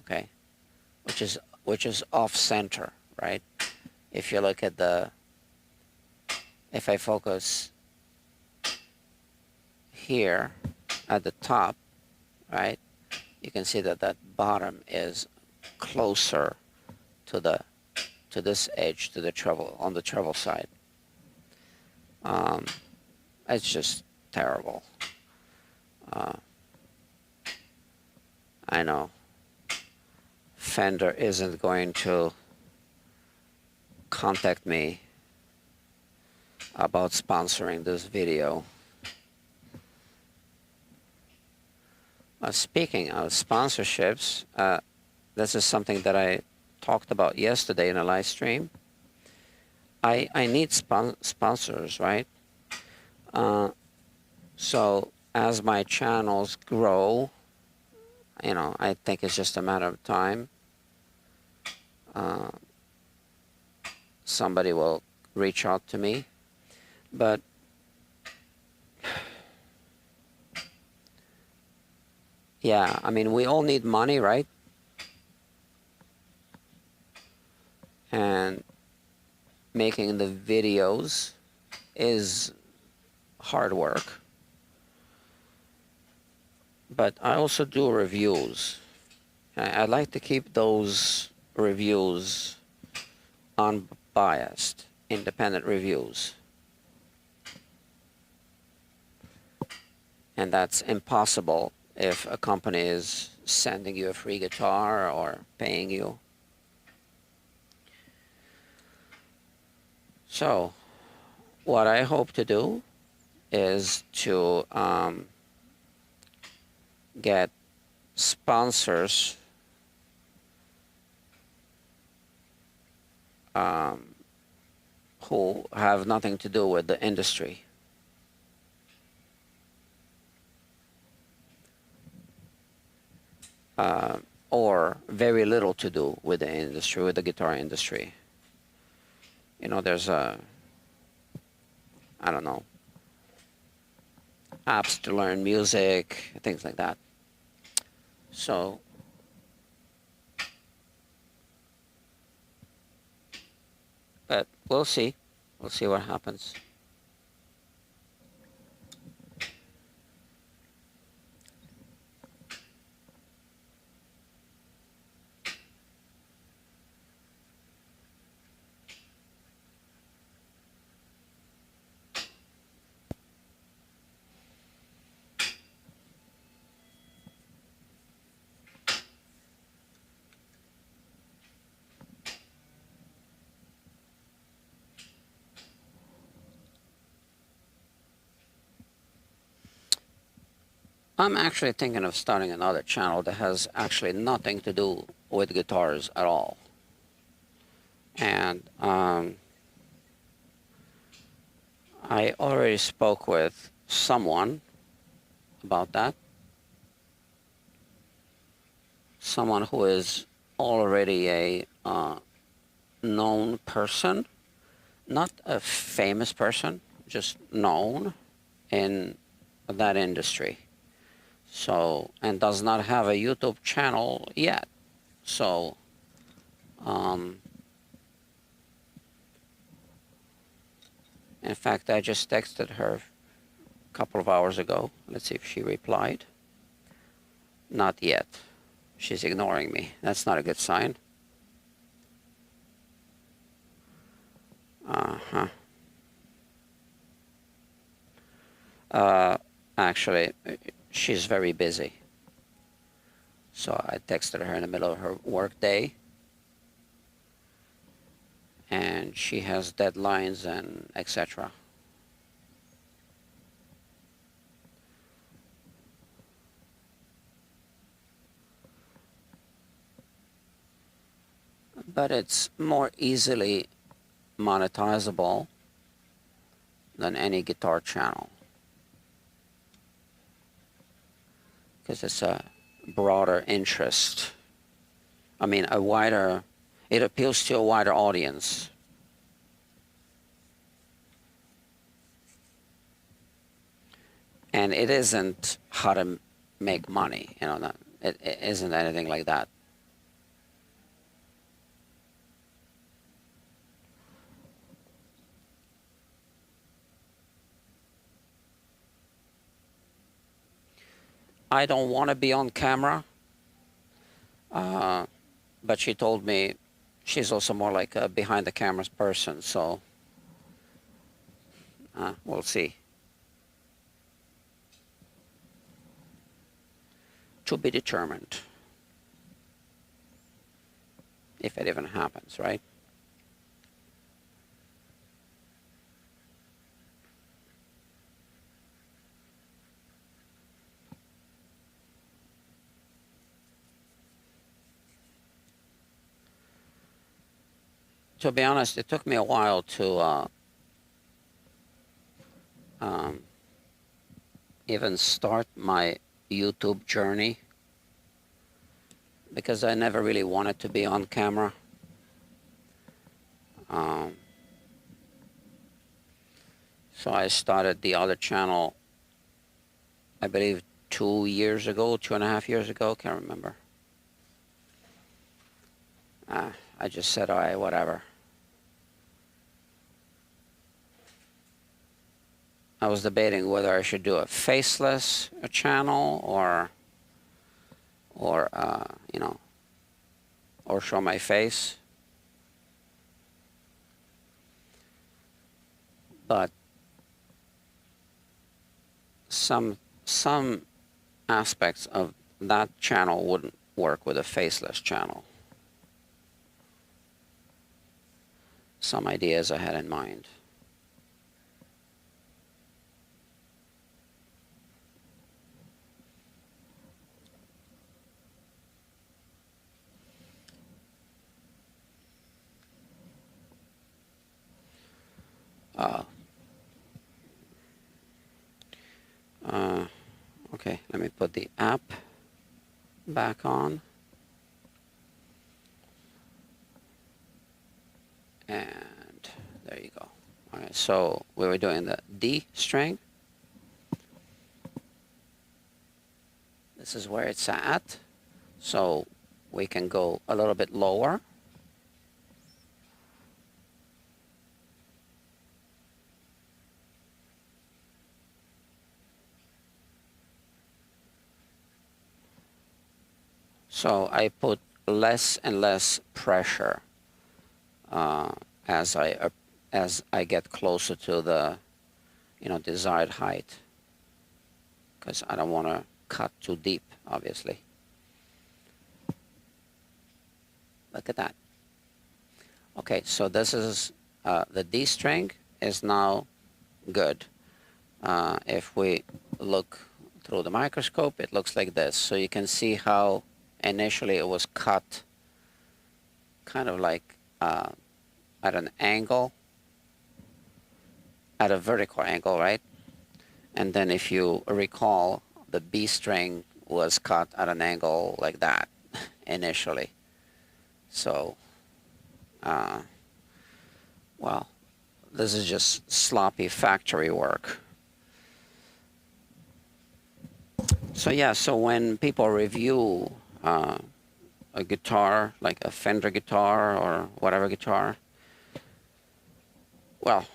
Okay, which is off center, right? If you look at if I focus here at the top, right, you can see that that bottom is closer to this edge, to the treble, on the treble side. It's just terrible. I know Fender isn't going to contact me about sponsoring this video. Speaking of sponsorships, this is something that I talked about yesterday in a live stream. I need sponsors, right? So as my channels grow, you know, I think it's just a matter of time. Somebody will reach out to me, but yeah, I mean, we all need money, right? And making the videos is hard work. But I also do reviews. I like to keep those reviews unbiased, independent reviews. And that's impossible if a company is sending you a free guitar or paying you. So what I hope to do is to get sponsors who have nothing to do with the industry. Or very little to do with the industry, with the guitar industry. You know, there's I don't know, apps to learn music, things like that. So But we'll see. We'll see what happens. I'm actually thinking of starting another channel that has actually nothing to do with guitars at all. And I already spoke with someone about that. Someone who is already a known person, not a famous person, just known in that industry. So, and does not have a YouTube channel yet. So, in fact, I just texted her a couple of hours ago. Let's see if she replied. Not yet. She's ignoring me. That's not a good sign. Actually, she's very busy. So I texted her in the middle of her work day. And she has deadlines and etc. But it's more easily monetizable than any guitar channel, because it's a broader interest. I mean, it appeals to a wider audience. And it isn't how to make money, it isn't anything like that. I don't want to be on camera, but she told me she's also more like a behind the cameras person, so we'll see. To be determined, if it even happens, right? To be honest, it took me a while to even start my YouTube journey, because I never really wanted to be on camera. So I started the other channel, I believe 2 years ago, 2.5 years ago, can't remember. I just said, all right, whatever. I was debating whether I should do a faceless channel or show my face. But some aspects of that channel wouldn't work with a faceless channel. Some ideas I had in mind. Okay, let me put the app back on. And there you go. All right, so we were doing the D string. This is where it's at. So we can go a little bit lower. So I put less and less pressure as I get closer to the desired height, because I don't want to cut too deep, obviously. Look at that. Okay, so this is the D string is now good. If we look through the microscope, it looks like this. So you can see how initially it was cut kind of like at an angle, at a vertical angle, right? And then if you recall, the B string was cut at an angle like that initially. So, well, this is just sloppy factory work. So yeah, so when people review a guitar, like a Fender guitar or whatever guitar, well,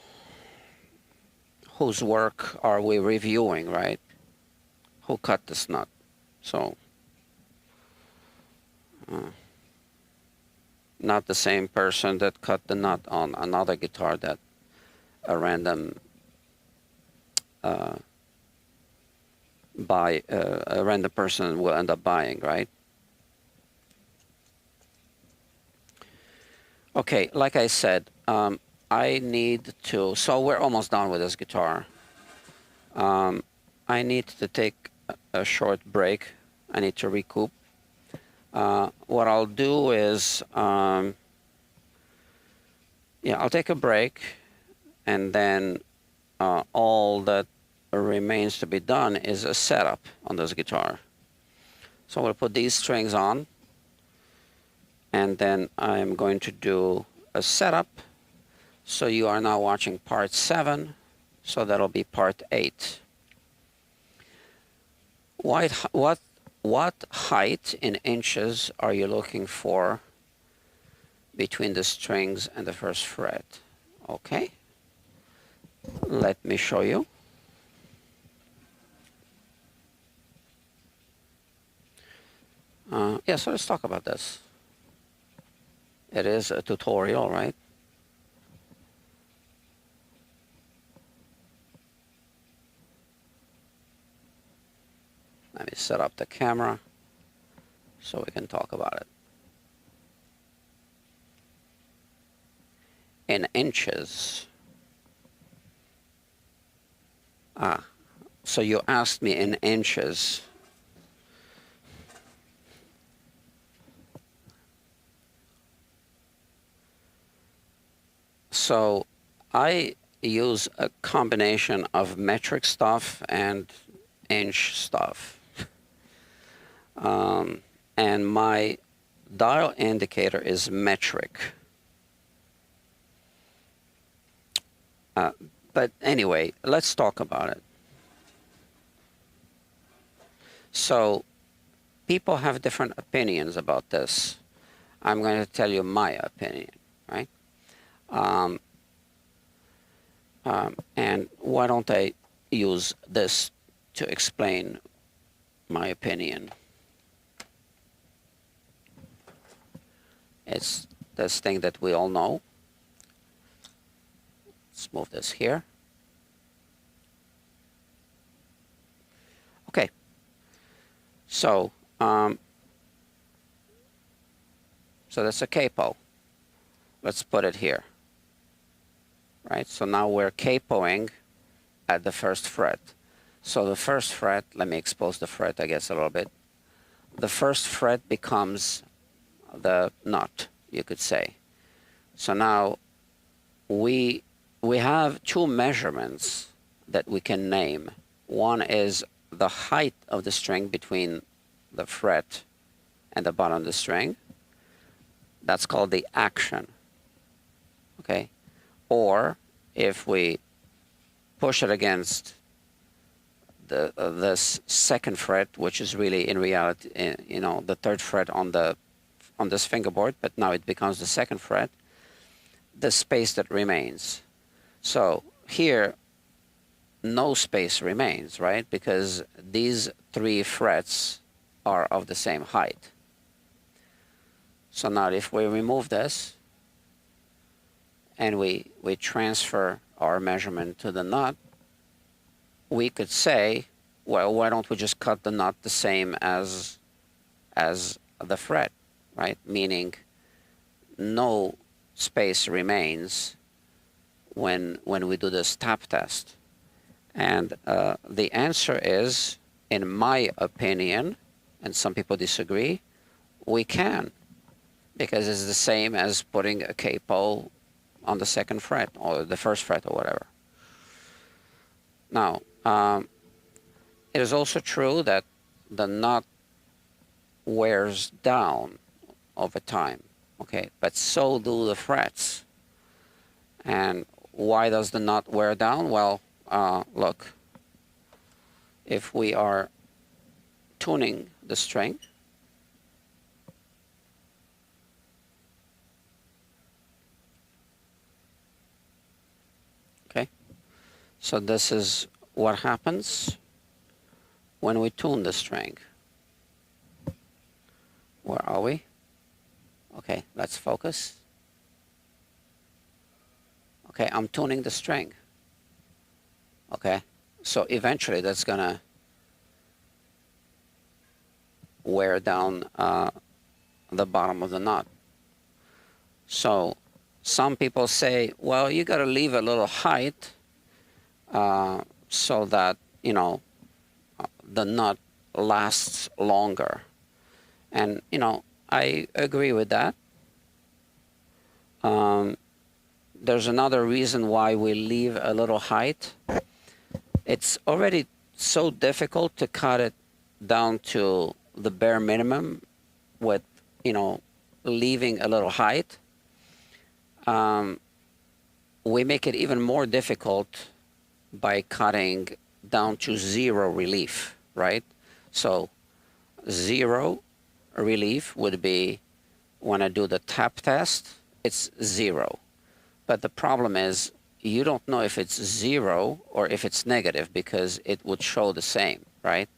whose work are we reviewing, right? Who cut this nut? So, not the same person that cut the nut on another guitar that a random a random person will end up buying, right? Okay, like I said, I need to, so we're almost done with this guitar. I need to take a short break. I need to recoup. What I'll do is, yeah, I'll take a break, and then all that remains to be done is a setup on this guitar. So we'll put these strings on, and then I'm going to do a setup. So you are now watching part 7, so that'll be part 8. What height in inches are you looking for between the strings and the first fret? Okay, let me show you. Yeah, so let's talk about this. It is a tutorial, right? Let me set up the camera so we can talk about it. In inches. So you asked me in inches. So I use a combination of metric stuff and inch stuff. And my dial indicator is metric. But anyway, let's talk about it. So people have different opinions about this. I'm going to tell you my opinion, right? And why don't I use this to explain my opinion? It's this thing that we all know. Let's move this here. Okay. So, so that's a capo. Let's put it here. Right? So now we're capoing at the first fret. So the first fret, let me expose the fret, I guess, a little bit. The first fret becomes the nut, you could say. So now we have two measurements that we can name. One is the height of the string between the fret and the bottom of the string. That's called the action. Okay? Or if we push it against this second fret, which is really in reality, the third fret on this fingerboard, but now it becomes the second fret, the space that remains. So here, no space remains, right? Because these 3 frets are of the same height. So now if we remove this and we transfer our measurement to the nut, we could say, well, why don't we just cut the nut the same as the fret, right? Meaning no space remains when we do this tap test. And the answer is, in my opinion, and some people disagree, we can, because it's the same as putting a capo on the second fret or the first fret or whatever. Now, it is also true that the nut wears down over time, okay? But so do the frets. And why does the nut wear down? Well, look, if we are tuning the string, okay? So this is what happens when we tune the string. Where are we? Okay, let's focus. Okay, I'm tuning the string. Okay, so eventually that's gonna wear down the bottom of the nut. So some people say, well, you gotta leave a little height so that, you know, the nut lasts longer. And, you know, I agree with that. There's another reason why we leave a little height. It's already so difficult to cut it down to the bare minimum with, you know, leaving a little height. We make it even more difficult by cutting down to zero relief, right? So zero relief would be, when I do the tap test, it's 0. But the problem is, you don't know if it's 0 or if it's negative, because it would show the same, right?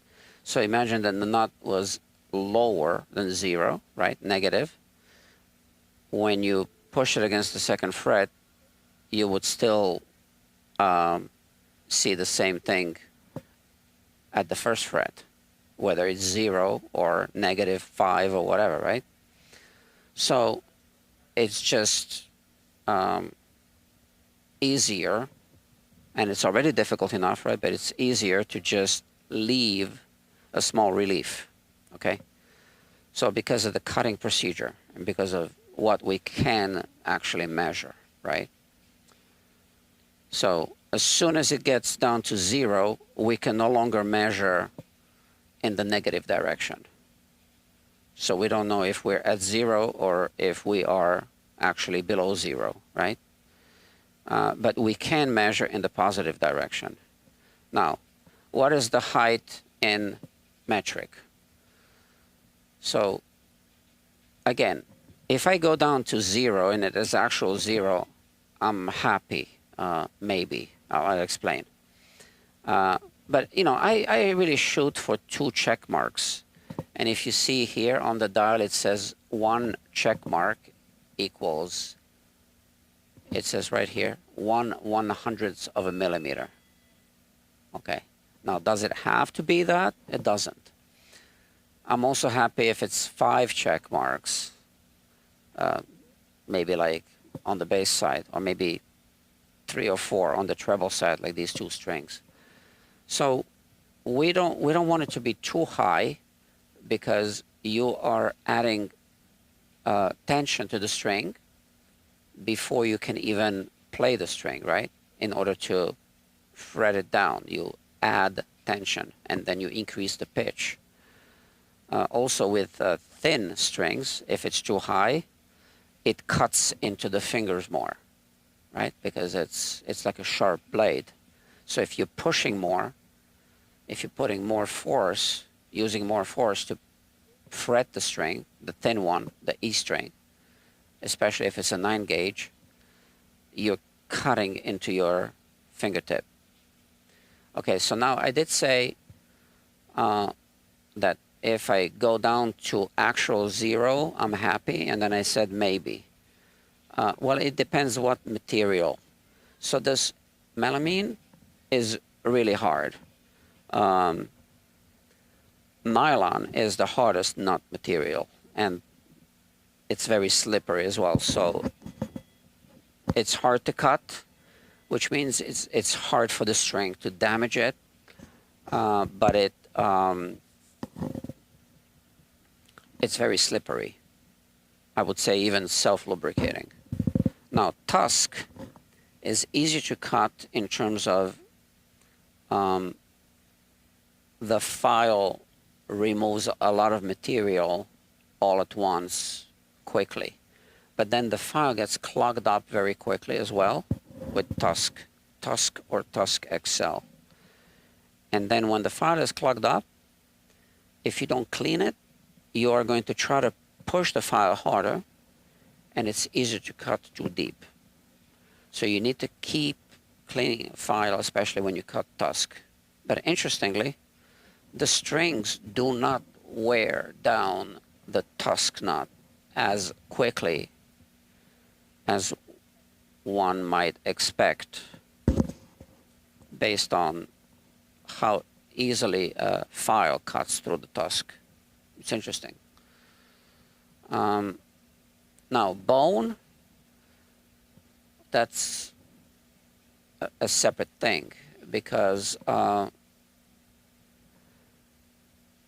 So imagine that the nut was lower than 0, right? Negative. When you push it against the second fret, you would still see the same thing at the first fret, whether it's 0 or -5 or whatever, right? So it's just easier, and it's already difficult enough, right? But it's easier to just leave a small relief, okay? So because of the cutting procedure and because of what we can actually measure, right? So as soon as it gets down to 0, we can no longer measure in the negative direction. So we don't know if we're at 0 or if we are actually below 0, right? But we can measure in the positive direction. Now, what is the height in metric? So again, if I go down to 0 and it is actual 0, I'm happy, maybe. I'll explain. But, you know, I really shoot for 2 check marks. And if you see here on the dial, it says 1 check mark equals, it says right here, 1/100th of a millimeter. Okay. Now, does it have to be that? It doesn't. I'm also happy if it's 5 check marks, maybe like on the bass side, or maybe 3 or 4 on the treble side, like these 2 strings. So we don't want it to be too high, because you are adding tension to the string before you can even play the string, right? In order to fret it down, you add tension and then you increase the pitch. Also with thin strings, if it's too high, it cuts into the fingers more, right? Because it's like a sharp blade. So if you're pushing more, if you're putting more force, using more force to fret the string, the thin one, the E string, especially if it's a 9 gauge, you're cutting into your fingertip. Okay, so now I did say that if I go down to actual 0, I'm happy, and then I said maybe. Well, it depends what material. So this melamine is really hard. Nylon is the hardest nut material, and it's very slippery as well. So it's hard to cut, which means it's hard for the string to damage it, but it's very slippery. I would say even self-lubricating. Now, tusk is easy to cut in terms of the file removes a lot of material all at once quickly. But then the file gets clogged up very quickly as well with Tusk or Tusk XL. And then when the file is clogged up, if you don't clean it, you are going to try to push the file harder, and it's easier to cut too deep. So you need to keep cleaning a file, especially when you cut Tusk. But interestingly, the strings do not wear down the Tusk nut as quickly as one might expect based on how easily a file cuts through the Tusk. It's interesting. Now, bone, that's a separate thing, because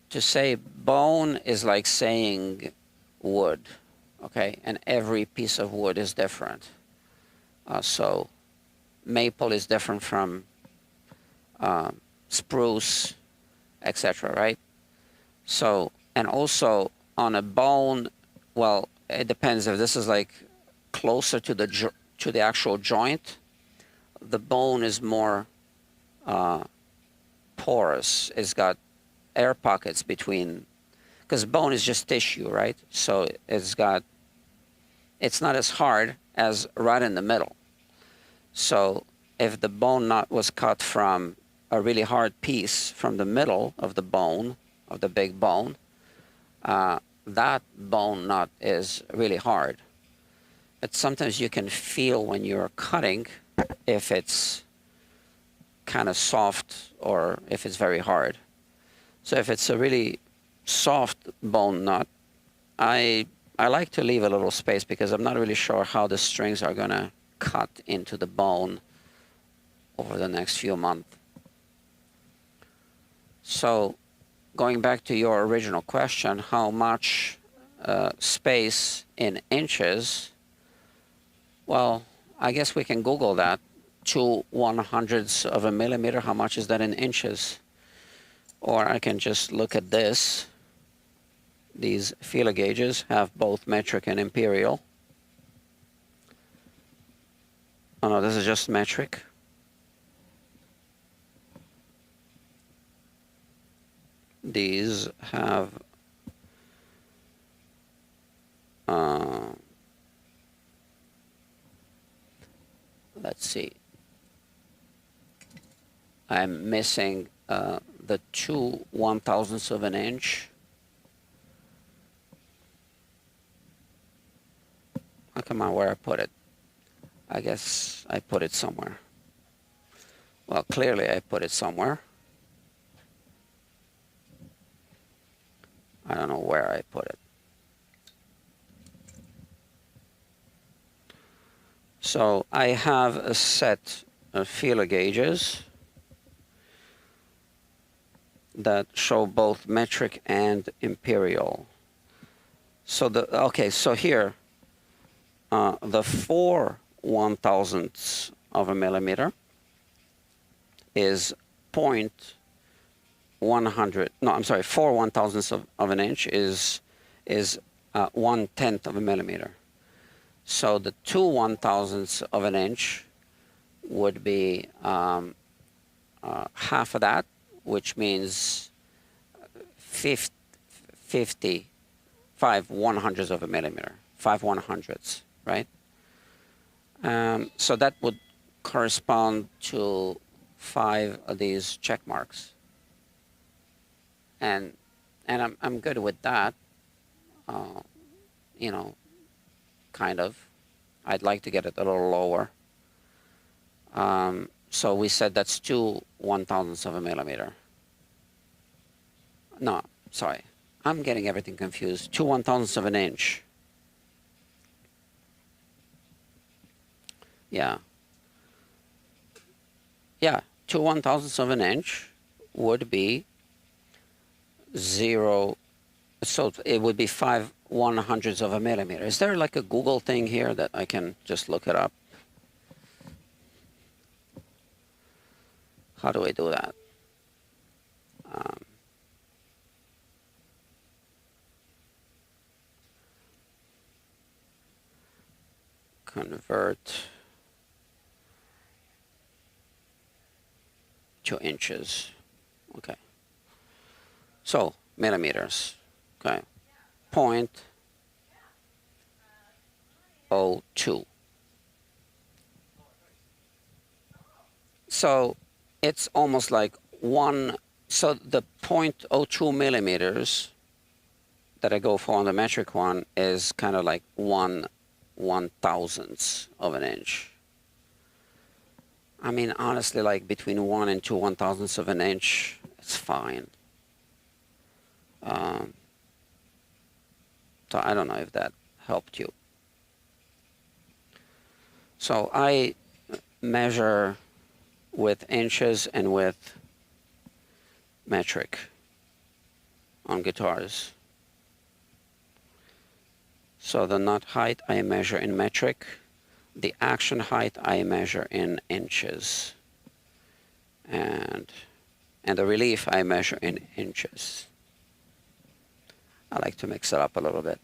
to say bone is like saying wood, okay? And every piece of wood is different. So maple is different from spruce, etc., right? So, and also on a bone, well, it depends. If this is like closer to the actual joint, the bone is more porous. It's got air pockets between, because bone is just tissue, right? So it's not as hard as right in the middle. So if the bone nut was cut from a really hard piece from the middle of the bone, of the big bone, that bone nut is really hard. But sometimes you can feel when you're cutting if it's kind of soft or if it's very hard. So if it's a really soft bone nut, I like to leave a little space, because I'm not really sure how the strings are going to cut into the bone over the next few months. So going back to your original question, how much space in inches? Well, I guess we can Google that. 2/100ths of a millimeter, how much is that in inches? Or I can just look at this. These feeler gauges have both metric and imperial. Oh no, this is just metric. These have let's see. I'm missing the 2/1000ths of an inch. Oh, come on, where I put it? I guess I put it somewhere. Well, clearly I put it somewhere. I don't know where I put it. So I have a set of feeler gauges that show both metric and imperial. So so here, the 4/1000ths of a millimeter is 0.100. No, I'm sorry. 4/1000ths of an inch is 1/10 of a millimeter. So the 2/1000ths of an inch would be half of that, which means 5 100ths of a millimeter, 5 100ths, right? So that would correspond to 5 of these check marks. And and I'm good with that. You know, kind of. I'd like to get it a little lower. So we said that's 2/1000ths of a millimeter. No, sorry. I'm getting everything confused. 2/1000ths of an inch. Yeah. Yeah, 2/1000ths of an inch would be 0. So it would be 5/100ths of a millimeter. Is there like a Google thing here that I can just look it up? How do I do that? Convert to inches. Okay. So millimeters. Okay. 0.02. So it's almost like one. So the 0.02 millimeters that I go for on the metric one is kind of like 1/1000ths of an inch. I mean, honestly, like between 1 and 2/1000ths of an inch, it's fine. So I don't know if that helped you. So I measure with inches and with metric on guitars. So the nut height I measure in metric. The action height I measure in inches. And the relief I measure in inches. I like to mix it up a little bit.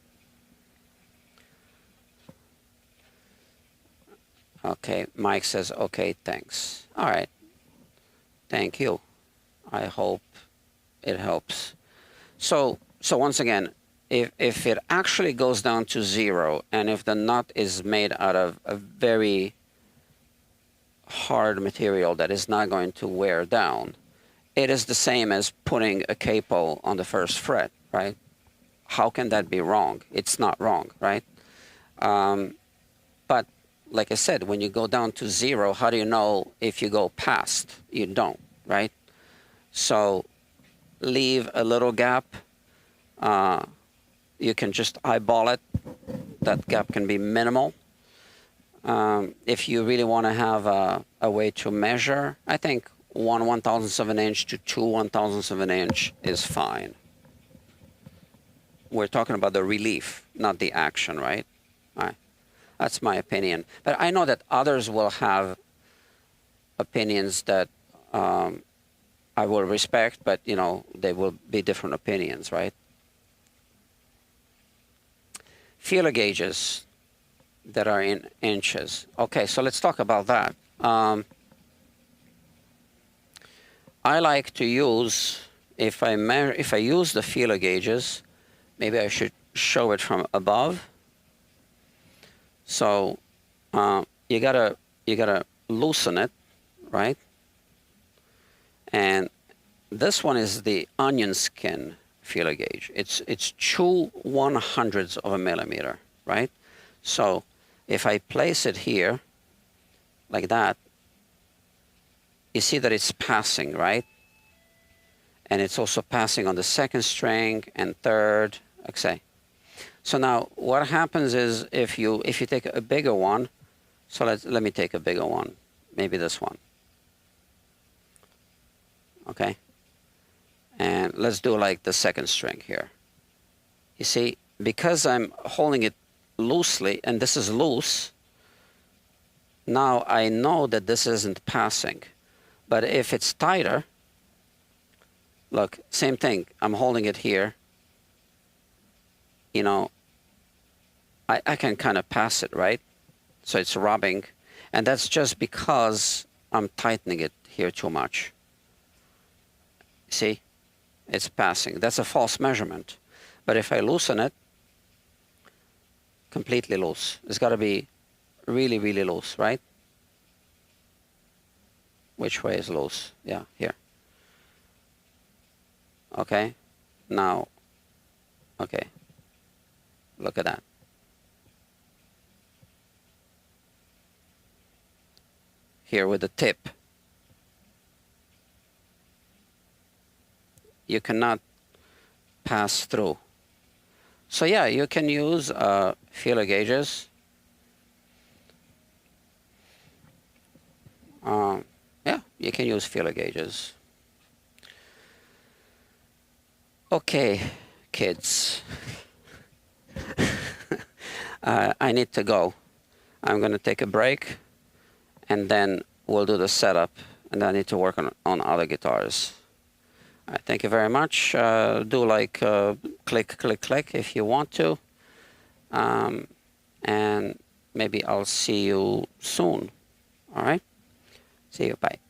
Okay, Mike says, okay, thanks. All right, thank you. I hope it helps. So once again, if it actually goes down to 0, and if the nut is made out of a very hard material that is not going to wear down, it is the same as putting a capo on the first fret, right? How can that be wrong? It's not wrong, right? But like I said, when you go down to 0, how do you know if you go past? You don't, right? So leave a little gap. You can just eyeball it. That gap can be minimal. If you really want to have a way to measure, I think 1/1000th of an inch to 2/1000ths of an inch is fine. We're talking about the relief, not the action, right? All right. That's my opinion. But I know that others will have opinions that I will respect, but, you know, they will be different opinions, right? Feeler gauges that are in inches. Okay, so let's talk about that. I like to use, if I use the feeler gauges, maybe I should show it from above. So you gotta loosen it, right? And this one is the onion skin feeler gauge. It's 2/100ths of a millimeter, right? So if I place it here like that, you see that it's passing, right? And it's also passing on the second string and third, okay. So now what happens is if you take a bigger one, so let me take a bigger one, maybe this one. Okay. And let's do like the second string here. You see, because I'm holding it loosely and this is loose, now I know that this isn't passing. But if it's tighter, look, same thing. I'm holding it here. You know, I can kind of pass it, right? So it's rubbing. And that's just because I'm tightening it here too much. See? It's passing. That's a false measurement. But if I loosen it, completely loose. It's got to be really, really loose, right? Which way is loose? Yeah, here. Okay. Now Okay, look at that. Here with the tip, you cannot pass through. So yeah, you can use feeler gauges. Yeah, you can use feeler gauges. Okay, kids. I need to go. I'm going to take a break, and then we'll do the setup, and I need to work on other guitars. All right, thank you very much. Do like click, click, click if you want to. And maybe I'll see you soon. All right? See you. Bye.